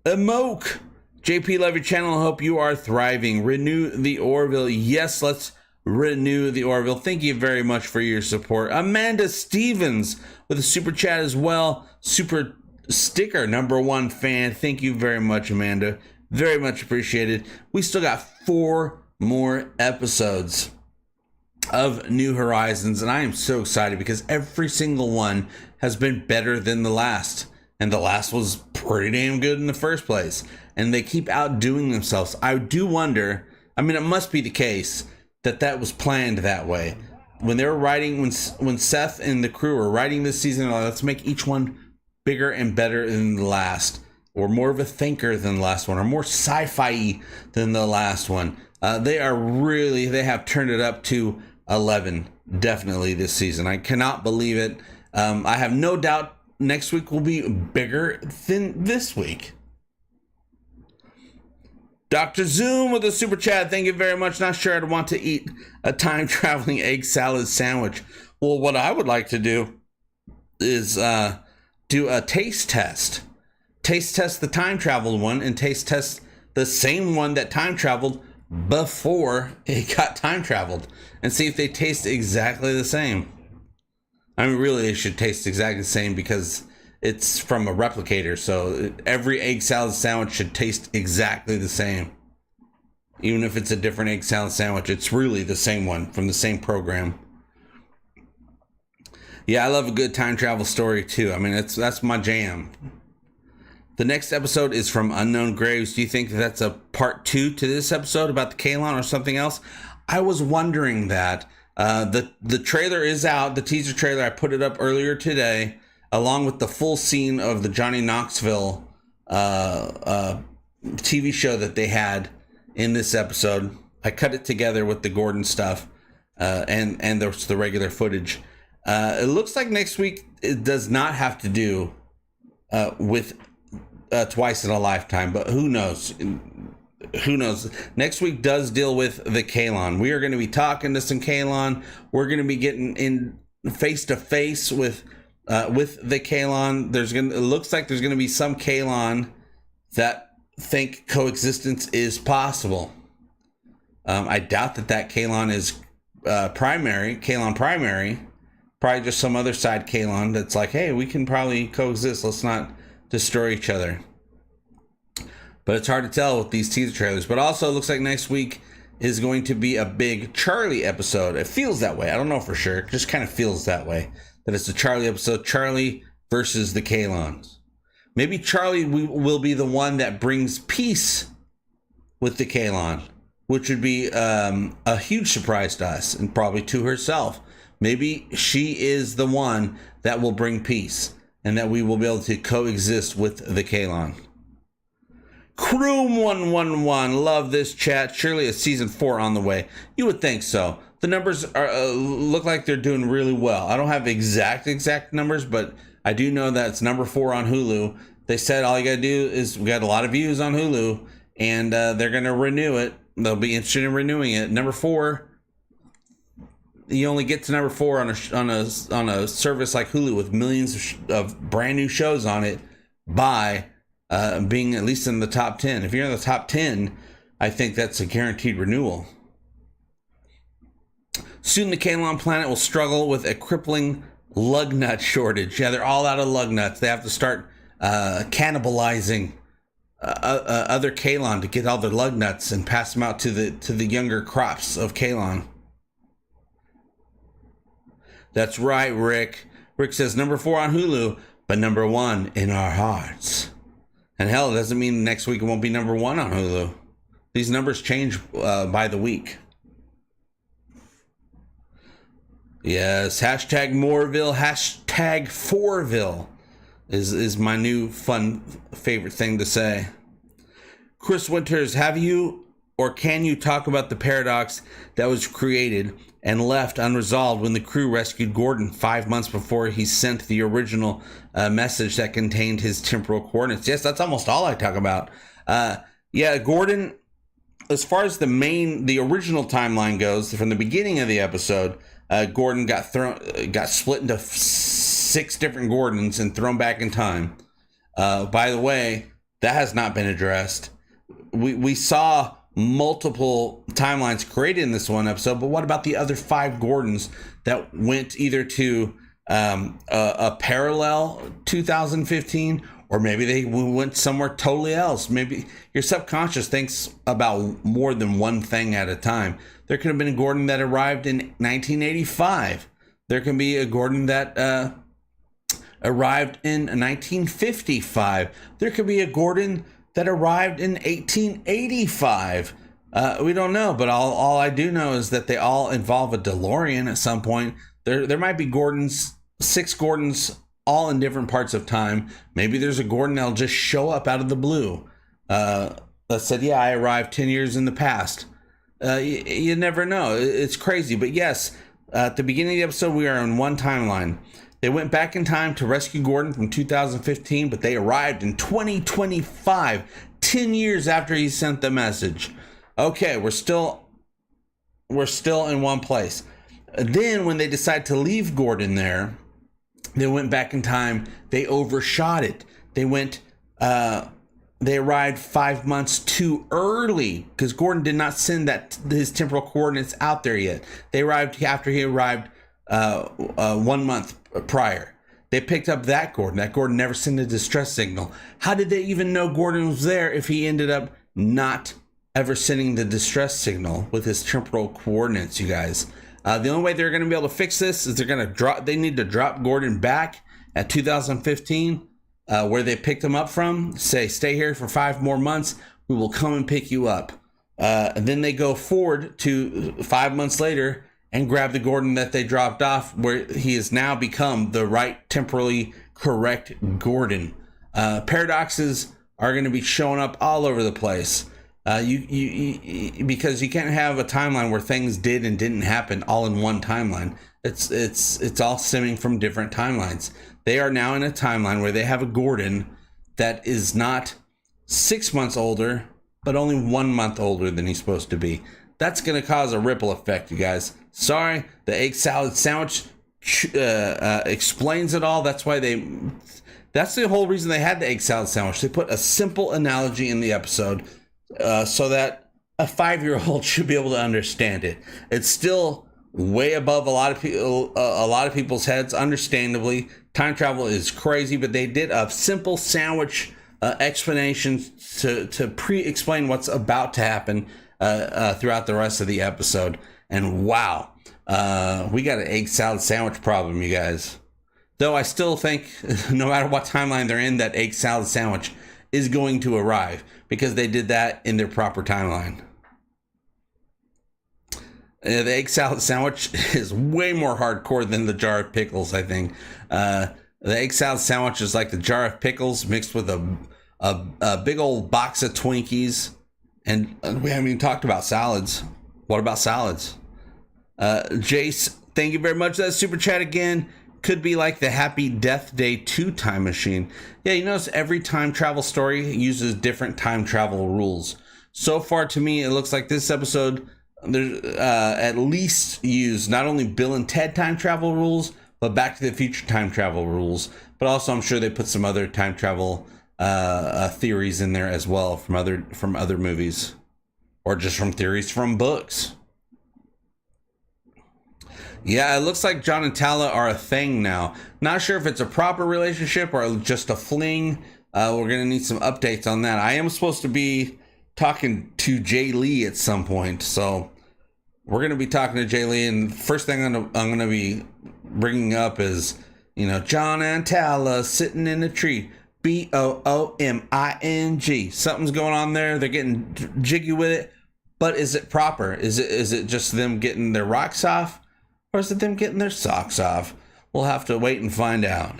Amoke! JP, love your channel. I hope you are thriving. Renew the Orville. Yes, let's renew the Orville. Thank you very much for your support. Amanda Stevens with a super chat as well. Super sticker, #1 fan. Thank you very much, Amanda. Very much appreciated. We still got 4 more episodes of New Horizons, and I am so excited because every single one has been better than the last, and the last was pretty damn good in the first place, and they keep outdoing themselves. I do wonder, I mean, it must be the case that was planned that way. When they were writing, when Seth and the crew were writing this season, let's make each one bigger and better than the last, or more of a thinker than the last one, or more sci-fi than the last one. They have turned it up to 11 definitely this season. I cannot believe it. I have no doubt next week will be bigger than this week. Dr. Zoom with a super chat. Thank you very much. Not sure I'd want to eat a time traveling egg salad sandwich. Well, what I would like to do is do a taste test. Taste test the time traveled one and taste test the same one that time traveled before it got time traveled, and see if they taste exactly the same. I mean, really, they should taste exactly the same because it's from a replicator, so every egg salad sandwich should taste exactly the same. Even if it's a different egg salad sandwich, it's really the same one from the same program. Yeah, I love a good time travel story too. I mean, that's my jam. The next episode is from Unknown Graves. Do you think that's a part 2 to this episode about the Kalon or something else? I was wondering that. The trailer is out, the teaser trailer. I put it up earlier today, along with the full scene of the Johnny Knoxville TV show that they had in this episode. I cut it together with the Gordon stuff and the regular footage. It looks like next week it does not have to do with Twice in a Lifetime, but who knows? Who knows? Next week does deal with the Kalon. We are going to be talking to some Kalon. We're going to be getting in face to face with the Kalon. It looks like there's going to be some Kalon that think coexistence is possible. I doubt that Kalon is Kalon primary. Probably just some other side Kalon that's like, hey, we can probably coexist. Let's not destroy each other. But it's hard to tell with these teaser trailers. But also, it looks like next week is going to be a big Charlie episode. It feels that way. I don't know for sure. It just kind of feels that way. That it's a Charlie episode. Charlie versus the Kalons. Maybe Charlie will be the one that brings peace with the Kalon, which would be a huge surprise to us and probably to herself. Maybe she is the one that will bring peace and that we will be able to coexist with the Kalon. Croom111, love this chat. Surely a season 4 on the way. You would think so. The numbers look like they're doing really well. I don't have exact numbers, but I do know that it's #4 on Hulu. They said all you gotta do is, we got a lot of views on Hulu, and they're gonna renew it. They'll be interested in renewing it. #4. You only get to #4 on a service like Hulu with millions of brand new shows on it by being at least in the top 10. If you're in the top 10, I think that's a guaranteed renewal. Soon the Kalon planet will struggle with a crippling lug nut shortage. Yeah, they're all out of lug nuts. They have to start cannibalizing other Kalon to get all their lug nuts and pass them out to the younger crops of Kalon. That's right, Rick. Rick says #4 on Hulu, but #1 in our hearts. And hell, it doesn't mean next week it won't be #1 on Hulu. These numbers change by the week. Yes, hashtag Moreville, hashtag Forville is my new fun favorite thing to say. Chris Winters, have you or can you talk about the paradox that was created and left unresolved when the crew rescued Gordon 5 months before he sent the original message that contained his temporal coordinates? Yes, that's almost all I talk about. Yeah, Gordon, as far as the original timeline goes, from the beginning of the episode, Gordon got split into 6 different Gordons and thrown back in time. By the way, that has not been addressed. We saw multiple timelines created in this one episode, but what about the other 5 Gordons that went either to a parallel 2015, or maybe they went somewhere totally else? Maybe your subconscious thinks about more than one thing at a time. There could have been a Gordon that arrived in 1985. There can be a Gordon that arrived in 1955. There could be a Gordon that arrived in 1885. We don't know, but all I do know is that they all involve a DeLorean at some point. There might be 6 Gordons, all in different parts of time. Maybe there's a Gordon that'll just show up out of the blue. That said, yeah, I arrived 10 years in the past. You never know. It's crazy. But yes, at the beginning of the episode, we are on one timeline. They went back in time to rescue Gordon from 2015, but they arrived in 2025, 10 years after he sent the message. Okay, we're still in one place. Then when they decide to leave Gordon there, they went back in time. They overshot it. They arrived 5 months too early because Gordon did not send his temporal coordinates out there yet. They arrived after he arrived 1 month prior. They picked up that Gordon. That Gordon never sent a distress signal. How did they even know Gordon was there if he ended up not ever sending the distress signal with his temporal coordinates, you guys? The only way they're going to be able to fix this is they need to drop Gordon back at 2015, where they picked him up from. Say, stay here for 5 more months. We will come and pick you up. And then they go forward to 5 months later and grab the Gordon that they dropped off, where he has now become the right temporally correct Gordon. Paradoxes are going to be showing up all over the place. Because you can't have a timeline where things did and didn't happen all in one timeline. It's all stemming from different timelines. They are now in a timeline where they have a Gordon that is not 6 months older, but only 1 month older than he's supposed to be. That's going to cause a ripple effect, you guys. Sorry, the egg salad sandwich explains it all. That's the whole reason they had the egg salad sandwich. They put a simple analogy in the episode so that a 5-year-old should be able to understand it. It's still way above a lot of people's heads, understandably. Time travel is crazy, but they did a simple sandwich explanation to pre-explain what's about to happen throughout the rest of the episode. And wow, we got an egg salad sandwich problem, you guys. Though I still think no matter what timeline they're in, that egg salad sandwich is going to arrive because they did that in their proper timeline. The egg salad sandwich is way more hardcore than the jar of pickles, I think. The egg salad sandwich is like the jar of pickles mixed with a big old box of Twinkies. And we haven't even talked about salads. What about salads? Jace, thank you very much for that super chat again. Could be like the Happy Death Day 2 time machine. Yeah, you notice every time travel story uses different time travel rules. So far to me, it looks like this episode there's at least used not only Bill and Ted time travel rules, but Back to the Future time travel rules. But also I'm sure they put some other time travel theories in there as well from other movies, or just from theories from books. Yeah, it looks like John and Tala are a thing now. Not sure if it's a proper relationship or just a fling. We're gonna need some updates on that. I am supposed to be talking to Jay Lee at some point, so we're gonna be talking to Jay Lee. And the first thing I'm gonna be bringing up is, John and Tala sitting in a tree. BOOMING. Something's going on there. They're getting jiggy with it. But is it proper? Is it just them getting their rocks off? Or is it them getting their socks off? We'll have to wait and find out.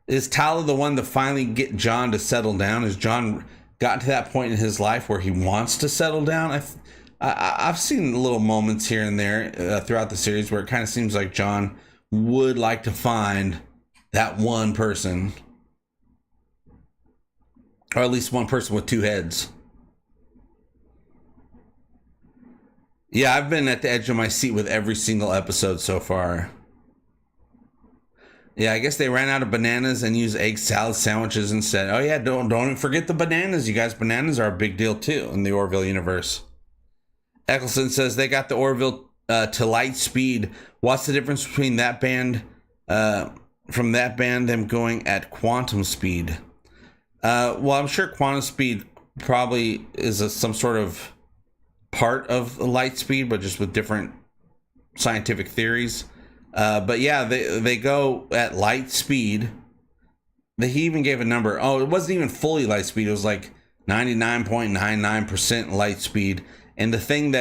Is Tala the one to finally get John to settle down? Has John gotten to that point in his life where he wants to settle down? I've seen little moments here and there throughout the series where it kind of seems like John would like to find that one person. Or at least one person with two heads. Yeah, I've been at the edge of my seat with every single episode so far. Yeah, I guess they ran out of bananas and used egg salad sandwiches instead. Oh yeah, don't forget the bananas, you guys. Bananas are a big deal too in the Orville universe. Eccleston says they got the Orville to light speed. What's the difference between that band, from that band, them going at quantum speed? Well, I'm sure quantum speed probably is some sort of part of light speed, but just with different scientific theories. But yeah, they go at light speed. He even gave a number. Oh, it wasn't even fully light speed. It was like 99.99% light speed. And the field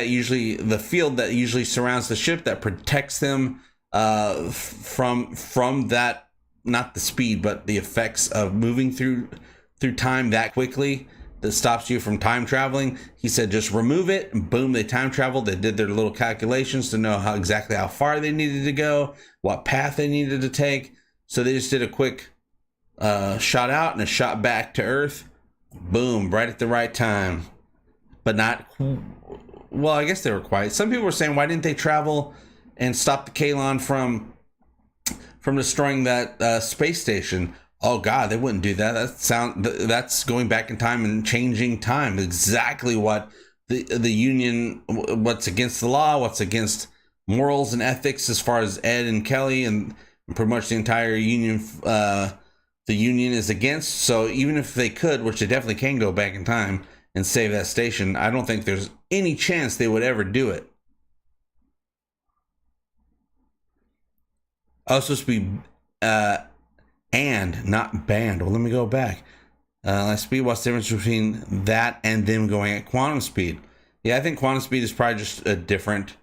that usually surrounds the ship that protects them from that, not the speed, but the effects of moving through time that quickly, that stops you from time traveling. He said just remove it, and boom, they time traveled. They did their little calculations to know exactly how far they needed to go, what path they needed to take. So they just did a quick shot out and a shot back to Earth. Boom, right at the right time. But not, well, I guess they were quiet. Some people were saying, why didn't they travel and stop the Kalon from destroying that space station? Oh God, they wouldn't do that. That's going back in time and changing time. Exactly what the Union, what's against the law, what's against morals and ethics, as far as Ed and Kelly and pretty much the entire Union, the Union is against. So even if they could, which they definitely can, go back in time and save that station, I don't think there's any chance they would ever do it. Oh, it's supposed to be and not banned. Well, let me go back. Light speed, what's the difference between that and them going at quantum speed? Yeah, I think quantum speed is probably just a different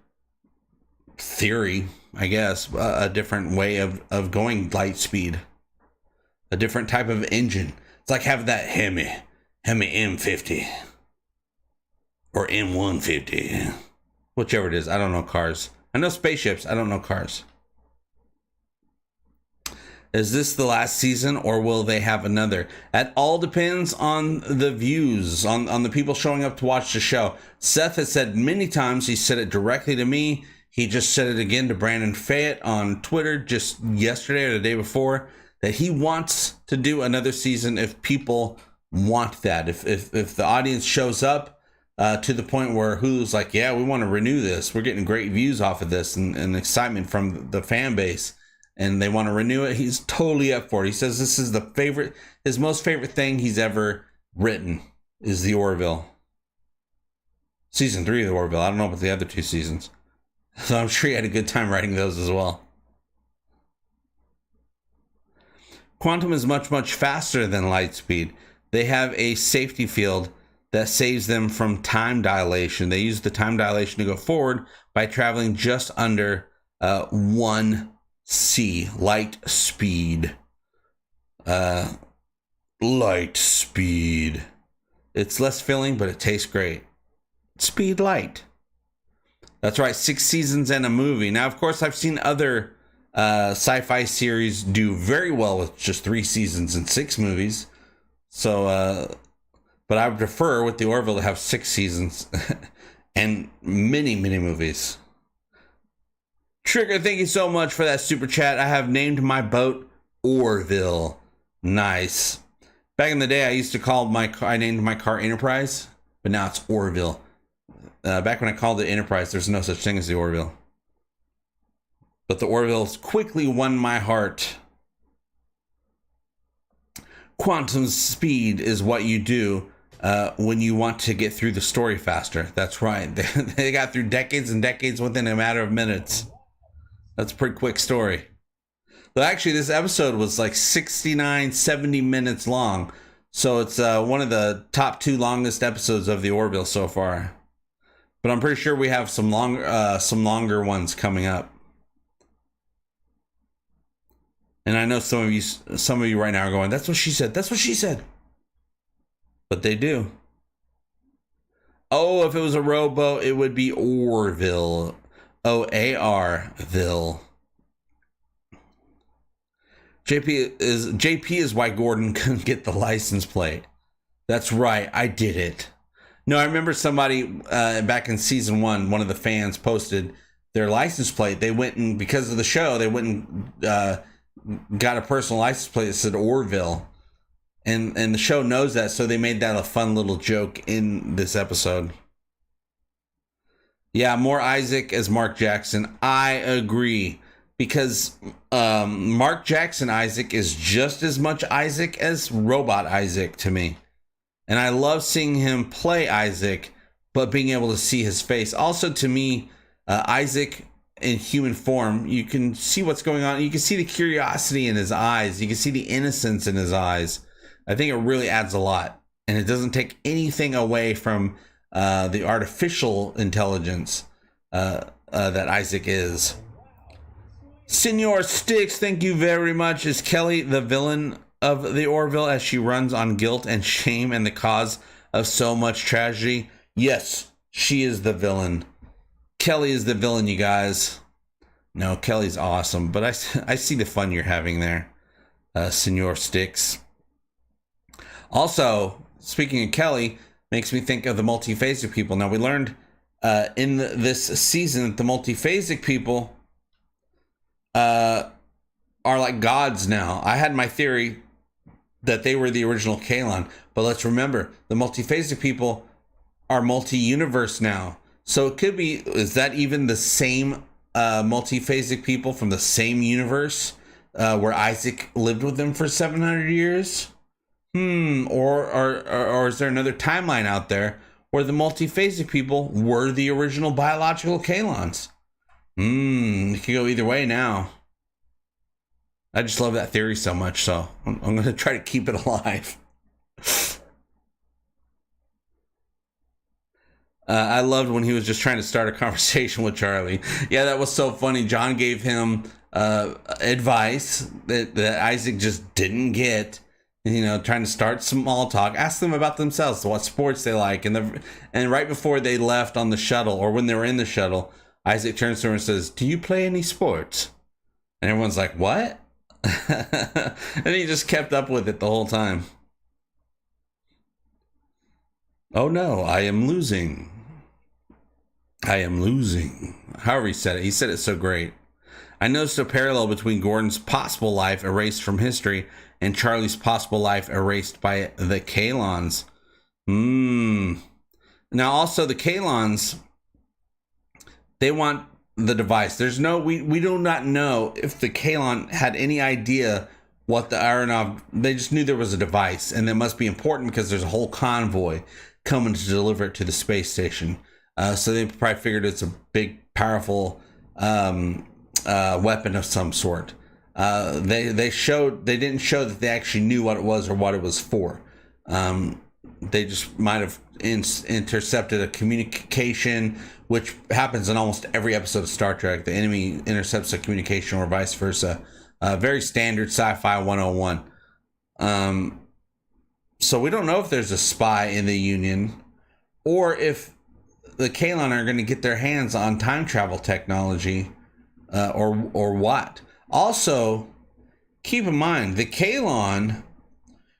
theory, I guess. A different way of going light speed. A different type of engine. It's like having that Hemi M50. Or M150. Whichever it is. I don't know cars. I know spaceships. I don't know cars. Is this the last season, or will they have another? That all depends on the views, on the people showing up to watch the show. Seth has said many times, he said it directly to me. He just said it again to Brandon Fayette on Twitter just yesterday or the day before, that he wants to do another season if people want that. If the audience shows up to the point where Hulu's like, yeah, we want to renew this. We're getting great views off of this and excitement from the fan base, and they want to renew it, he's totally up for it. He says this is his most favorite thing he's ever written is the Orville. Season 3 of the Orville. I don't know about the other 2 seasons. So I'm sure he had a good time writing those as well. Quantum is much, much faster than light speed. They have a safety field that saves them from time dilation. They use the time dilation to go forward by traveling just under 1 C, light speed. Light speed. It's less filling, but it tastes great. Speed light. That's right, 6 seasons and a movie. Now, of course, I've seen other sci-fi series do very well with just 3 seasons and 6 movies. So, but I would prefer with the Orville to have 6 seasons and many, many movies. Trigger, thank you so much for that super chat. I have named my boat Orville. Nice. Back in the day, I used to call I named my car Enterprise, but now it's Orville. Back when I called it Enterprise, there's no such thing as the Orville. But the Orvilles quickly won my heart. Quantum speed is what you do when you want to get through the story faster. That's right. They got through decades and decades within a matter of minutes. That's a pretty quick story. But actually, this episode was like 69, 70 minutes long. So it's one of the top 2 longest episodes of the Orville so far. but I'm pretty sure we have some longer ones coming up. And I know some of you right now are going, "That's what she said. That's what she said." But they do. Oh, if it was a rowboat, it would be Orville. OARville. JP is why Gordon couldn't get the license plate. That's right, I did it. No, I remember somebody back in season 1, one of the fans posted their license plate. They went and, because of the show, they went and got a personal license plate that said Orville. And the show knows that, so they made that a fun little joke in this episode. Yeah, more Isaac as Mark Jackson. I agree. Because Mark Jackson Isaac is just as much Isaac as Robot Isaac to me. And I love seeing him play Isaac, but being able to see his face. Also, to me, Isaac in human form, you can see what's going on. You can see the curiosity in his eyes. You can see the innocence in his eyes. I think it really adds a lot. And it doesn't take anything away from the artificial intelligence that Isaac is. Senor Sticks, thank you very much. Is Kelly the villain of the Orville as she runs on guilt and shame and the cause of so much tragedy? Yes, she is the villain. Kelly is the villain, you guys. No, Kelly's awesome, but I see the fun you're having there, Senor Sticks. Also, speaking of Kelly, makes me think of the multiphasic people. Now, we learned in this season that the multiphasic people are like gods now. I had my theory that they were the original Kalon, but let's remember, the multiphasic people are multi-universe now. So it could be, is that even the same multiphasic people from the same universe where Isaac lived with them for 700 years? Or is there another timeline out there where the multiphasic people were the original biological Kalons? It could go either way now. I just love that theory so much, so I'm going to try to keep it alive. I loved when he was just trying to start a conversation with Charlie. Yeah, that was so funny. John gave him advice that Isaac just didn't get. You know, trying to start small talk, ask them about themselves, what sports they like, and right before they left on the shuttle, or when they were in the shuttle, Isaac turns to her and says, "Do you play any sports?" And everyone's like, "What?" And he just kept up with it the whole time. "Oh no, I am losing. I am losing." However he said it so great. I noticed a parallel between Gordon's possible life erased from history and Charlie's possible life erased by the Kalons. Now, also the Kalons, they want the device. There's no, we do not know if the Kalon had any idea what the Aronov, they just knew there was a device, and that must be important because there's a whole convoy coming to deliver it to the space station. So they probably figured it's a big, powerful weapon of some sort. They didn't show that they actually knew what it was or what it was for. They just might have intercepted a communication, which happens in almost every episode of Star Trek. The enemy intercepts a communication or vice versa. Very standard sci-fi 101. So we don't know if there's a spy in the Union or if the Kalon are going to get their hands on time travel technology or what. Also, keep in mind, the Kalon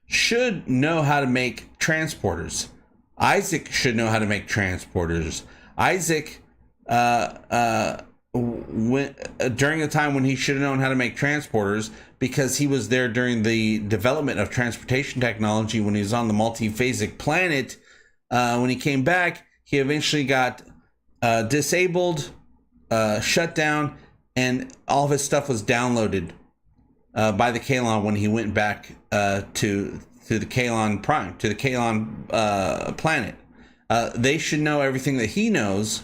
should know how to make transporters. Isaac should know how to make transporters. Isaac, during the time when he should have known how to make transporters, because he was there during the development of transportation technology when he was on the multiphasic planet. When he came back, he eventually got disabled, shut down, and all of his stuff was downloaded by the Kalon when he went back to the Kalon Prime, to the Kalon planet. They should know everything that he knows.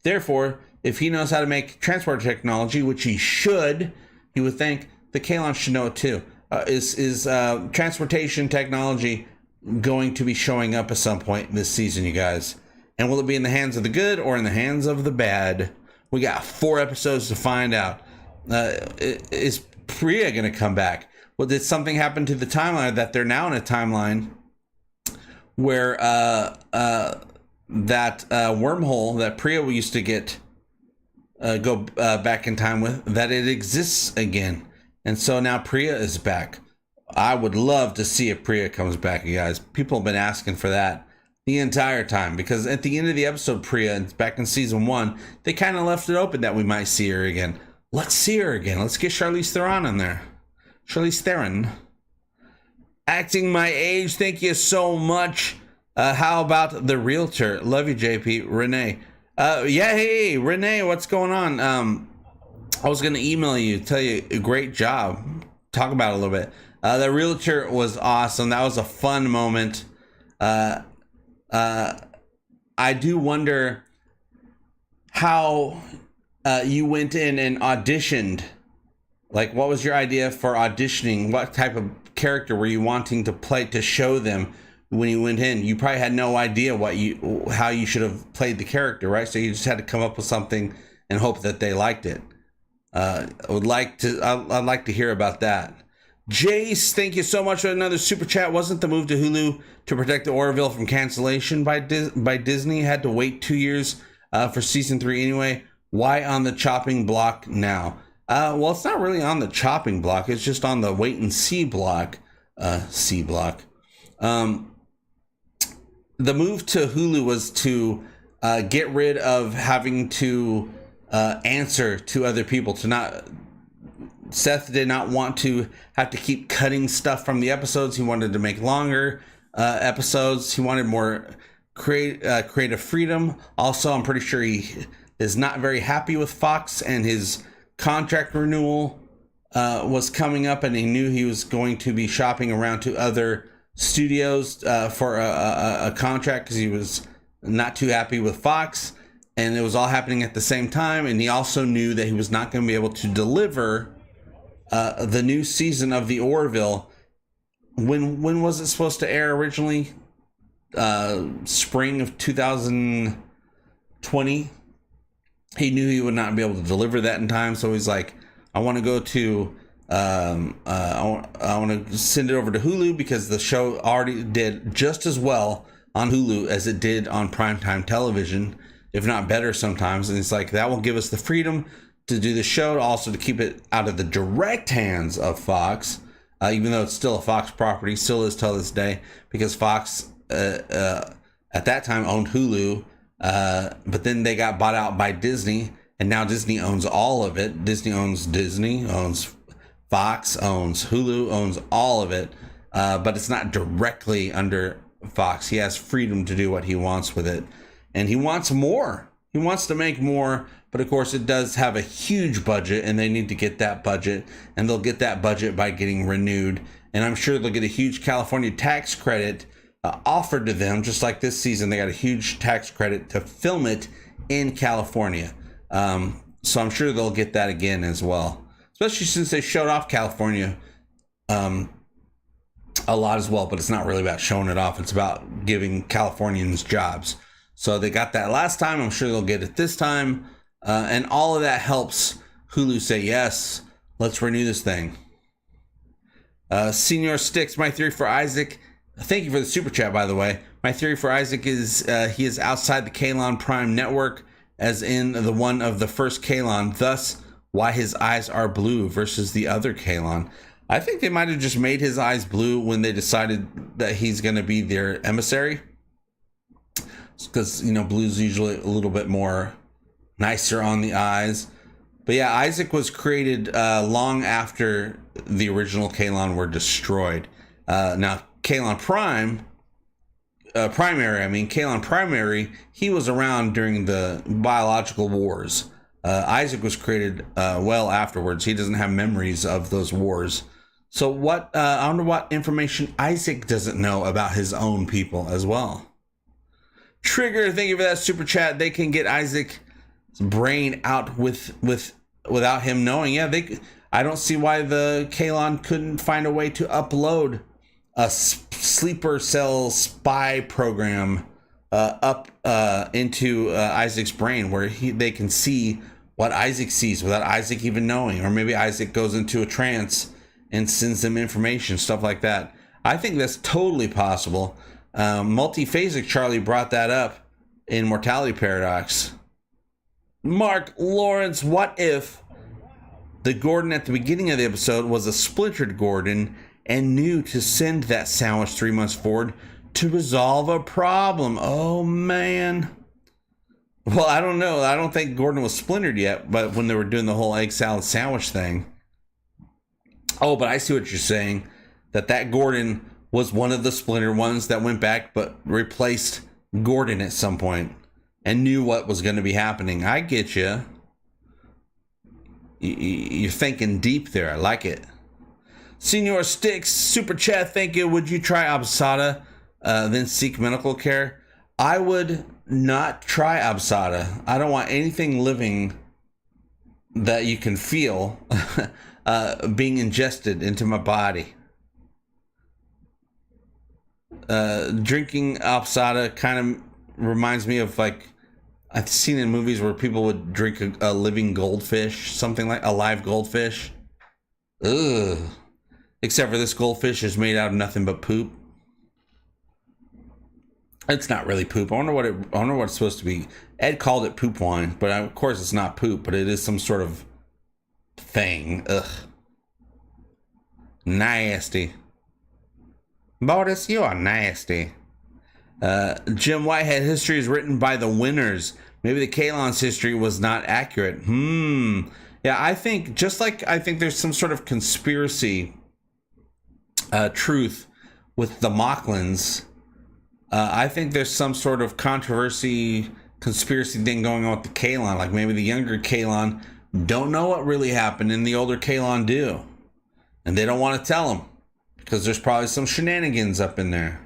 Therefore, if he knows how to make transport technology, which he should, he would think the Kalon should know it too. Is transportation technology going to be showing up at some point this season, you guys? And will it be in the hands of the good or in the hands of the bad? We got 4 episodes to find out. Is Priya going to come back? Well, did something happen to the timeline that they're now in a timeline where that wormhole that Priya used to get go back in time with, that it exists again? And so now Priya is back. I would love to see if Priya comes back, you guys. People have been asking for that the entire time, because at the end of the episode, Priya, back in season 1, they kind of left it open that we might see her again. Let's see her again. Let's get Charlize Theron in there. Charlize Theron. Acting my age, thank you so much. How about the realtor? Love you, JP. Renee. Yeah, hey, Renee, what's going on? I was going to email you, tell you a great job. Talk about it a little bit. The realtor was awesome. That was a fun moment. I do wonder how you went in and auditioned. Like, what was your idea for auditioning? What type of character were you wanting to play to show them when you went in? You probably had no idea how you should have played the character, right? So you just had to come up with something and hope that they liked it. I'd like to hear about that. Jace, thank you so much for another super chat. Wasn't the move to Hulu to protect the Orville from cancellation by Disney? Had to wait 2 years for season 3 anyway. Why on the chopping block now? Well, it's not really on the chopping block. It's just on the wait and see block. C block. The move to Hulu was to get rid of having to answer to other people. Seth did not want to have to keep cutting stuff from the episodes. He wanted to make longer episodes. He wanted more creative freedom. Also, I'm pretty sure he is not very happy with Fox, and his contract renewal was coming up, and he knew he was going to be shopping around to other studios for a contract because he was not too happy with Fox, and it was all happening at the same time. And he also knew that he was not going to be able to deliver the new season of the Orville. When was it supposed to air originally? Spring of 2020. He knew he would not be able to deliver that in time, so he's like, I want to go to I want to send it over to Hulu, because the show already did just as well on Hulu as it did on primetime television, if not better sometimes. And it's like, that will give us the freedom to do the show, also to keep it out of the direct hands of Fox, even though it's still a Fox property, still is till this day, because Fox at that time owned Hulu, but then they got bought out by Disney, and now Disney owns all of it. Disney, owns Fox, owns Hulu, owns all of it, but it's not directly under Fox. He has freedom to do what he wants with it, and he wants more. He wants to make more, but of course it does have a huge budget, and they need to get that budget, and they'll get that budget by getting renewed. And I'm sure they'll get a huge California tax credit offered to them, just like this season they got a huge tax credit to film it in California. So I'm sure they'll get that again as well, especially since they showed off California a lot as well. But it's not really about showing it off, it's about giving Californians jobs. So they got that last time. I'm sure they'll get it this time. And all of that helps Hulu say, yes, let's renew this thing. Senior Sticks, my theory for Isaac. Thank you for the super chat, by the way. My theory for Isaac is he is outside the Kalon Prime network, as in the one of the first Kalon, thus why his eyes are blue versus the other Kalon. I think they might have just made his eyes blue when they decided that he's going to be their emissary. Because, blue's usually a little bit more nicer on the eyes. But yeah, Isaac was created long after the original Kalon were destroyed. Now, Kalon Primary, he was around during the biological wars. Isaac was created well afterwards. He doesn't have memories of those wars. So I wonder what information Isaac doesn't know about his own people as well. Trigger, thank you for that super chat. They can get Isaac's brain out without him knowing. Yeah, I don't see why the Kalon couldn't find a way to upload a sleeper cell spy program up into Isaac's brain, where they can see what Isaac sees without Isaac even knowing, or maybe Isaac goes into a trance and sends them information, stuff like that. I think that's totally possible. Multiphasic Charlie brought that up in Mortality Paradox. Mark Lawrence, what if the Gordon at the beginning of the episode was a splintered Gordon and knew to send that sandwich 3 months forward to resolve a problem? Oh, man. Well, I don't know. I don't think Gordon was splintered yet, but when they were doing the whole egg salad sandwich thing. Oh, but I see what you're saying. That Gordon was one of the splintered ones that went back but replaced Gordon at some point and knew what was going to be happening. I get you. You're thinking deep there. I like it. Senior Sticks, super chat, thank you. Would you try Absada, then seek medical care? I would not try Absada. I don't want anything living that you can feel being ingested into my body. Drinking Absada kind of reminds me of, like, I've seen in movies where people would drink a living goldfish, something like a live goldfish. Ugh. Except for this goldfish is made out of nothing but poop. It's not really poop. I wonder what it's supposed to be. Ed called it poop wine, but of course it's not poop, but it is some sort of thing. Ugh. Nasty. Boris, you are nasty. Jim Whitehead, history is written by the winners. Maybe the Kalon's history was not accurate. Yeah, I think, just like I think there's some sort of conspiracy truth with the Mocklins, I think there's some sort of conspiracy thing going on with the Kalon. Like maybe the younger Kalon don't know what really happened and the older Kalon do. And they don't want to tell them because there's probably some shenanigans up in there.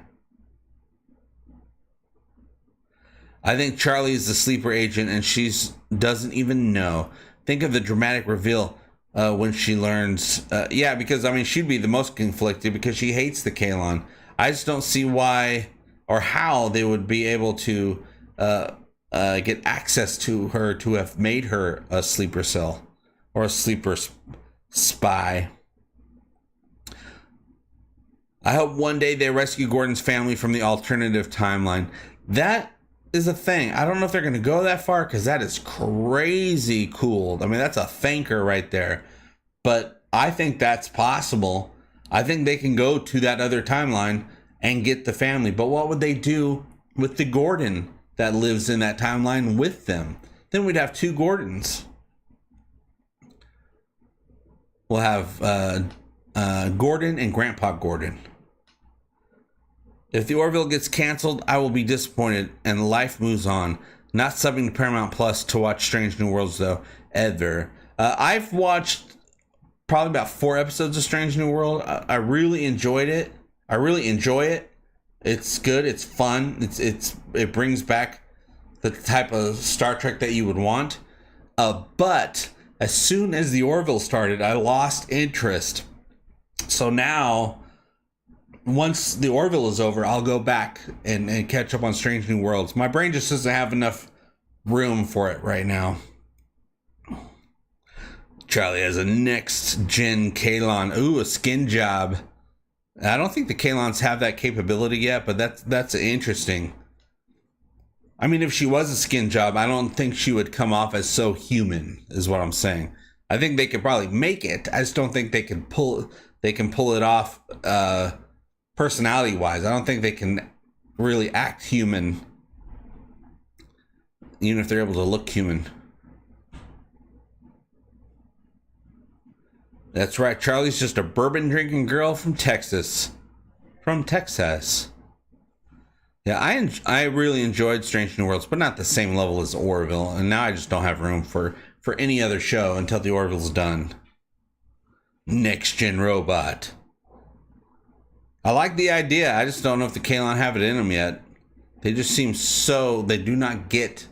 I think Charlie's the sleeper agent and she doesn't even know. Think of the dramatic reveal when she learns. Yeah, because I mean, she'd be the most conflicted because she hates the Kalon. I just don't see why or how they would be able to get access to her to have made her a sleeper cell or a sleeper spy. I hope one day they rescue Gordon's family from the alternative timeline. That is a thing. I don't know if they're going to go that far because that is crazy cool. I mean, that's a thinker right there. But I think that's possible. I think they can go to that other timeline and get the family. But what would they do with the Gordon that lives in that timeline with them? Then we'd have two Gordons. We'll have Gordon and Grandpa Gordon. If the Orville gets canceled, I will be disappointed and life moves on. Not subbing to Paramount Plus to watch Strange New Worlds, though, ever. I've watched probably about 4 episodes of Strange New World. I really enjoyed it. I really enjoy it. It's good. It's fun. It brings back the type of Star Trek that you would want. But as soon as the Orville started, I lost interest. So now, once the Orville is over, I'll go back and catch up on Strange New Worlds. My brain just doesn't have enough room for it right now. Charlie has a next gen Kalon. Ooh, a skin job. I don't think the Kalons have that capability yet, but that's interesting. I mean, if she was a skin job, I don't think she would come off as so human, is what I'm saying. I think they could probably make it. I just don't think they can pull it off personality wise. I don't think they can really act human, even if they're able to look human. That's right. Charlie's just a bourbon drinking girl from Texas. Yeah, I really enjoyed Strange New Worlds, but not the same level as Orville. And now I just don't have room for any other show until the Orville's done. Next gen robot. I like the idea. I just don't know if the Kalon have it in them yet. They just seem they do not get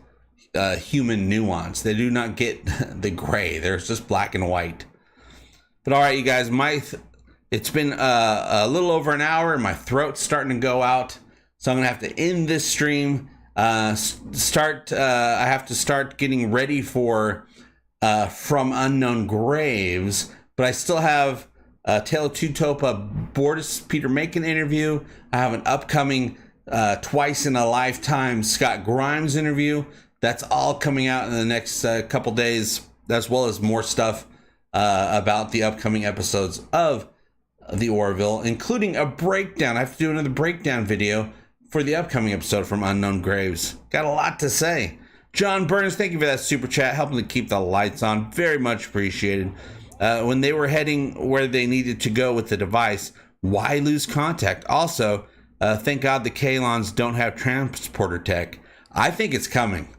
human nuance. They do not get the gray. There's just black and white. But all right, you guys, it's been a little over an hour and my throat's starting to go out. So I'm going to have to end this stream. I have to start getting ready for From Unknown Graves, but I still have Tale of Two Topa Bortis Peter Macon interview. I have an upcoming Twice in a Lifetime Scott Grimes interview. That's all coming out in the next couple days, as well as more stuff about the upcoming episodes of the Orville, including a breakdown. I have to do another breakdown video for the upcoming episode from Unknown Graves. Got a lot to say. John Burns, thank you for that super chat, helping to keep the lights on. Very much appreciated. When they were heading where they needed to go with the device, why lose contact? Also, thank God the Kalons don't have transporter tech. I think it's coming.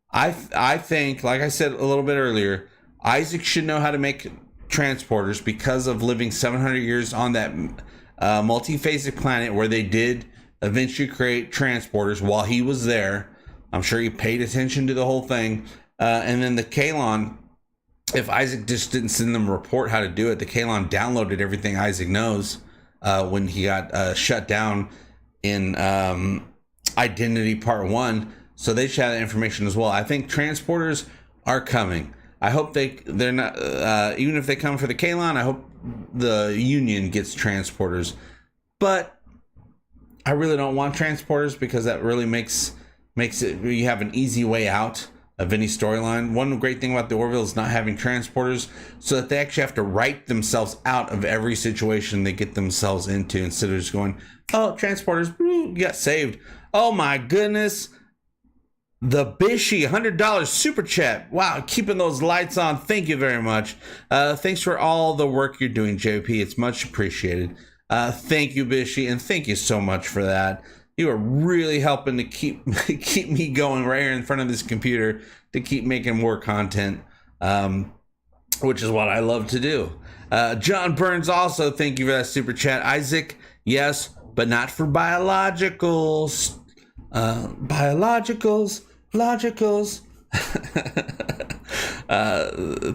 I think, like I said a little bit earlier, Isaac should know how to make transporters because of living 700 years on that multiphasic planet where they did eventually create transporters while he was there. I'm sure he paid attention to the whole thing. And then the Kalon, if Isaac just didn't send them a report how to do it, the Kalon downloaded everything Isaac knows when he got shut down in Identity Part 1. So they should have that information as well. I think transporters are coming. I hope they're not, even if they come for the Kalon, I hope the Union gets transporters. But I really don't want transporters because that really makes it, you have an easy way out of any storyline. One great thing about the Orville is not having transporters, so that they actually have to write themselves out of every situation they get themselves into, instead of just going, oh, transporters, you got saved. Oh my goodness. The Bishy, $100 super chat. Wow, keeping those lights on. Thank you very much. Thanks for all the work you're doing, JP. It's much appreciated. Thank you, Bishy, and thank you so much for that. You are really helping to keep me going right here in front of this computer to keep making more content, which is what I love to do. John Burns also, thank you for that super chat. Isaac, yes, but not for biologicals. Logicals.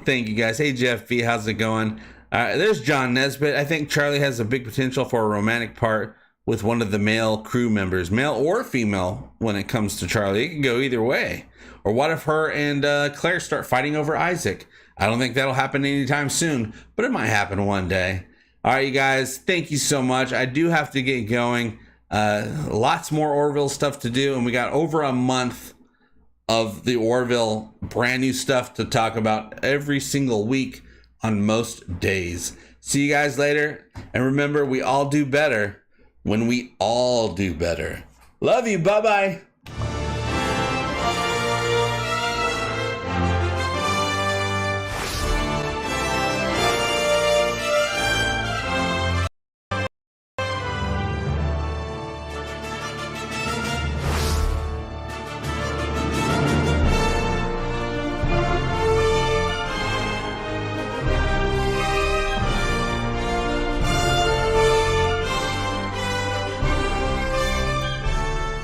Thank you guys. Hey Jeff B, how's it going? There's John Nesbitt. I think Charlie has a big potential for a romantic part with one of the male crew members, male or female, when it comes to Charlie. It can go either way. Or what if her and Claire start fighting over Isaac? I don't think that'll happen anytime soon, but it might happen one day. All right, you guys, thank you so much. I do have to get going. Lots more Orville stuff to do, and we got over a month of the Orville brand new stuff to talk about every single week on most days. See you guys later, and remember, we all do better when we all do better. Love you. Bye-bye.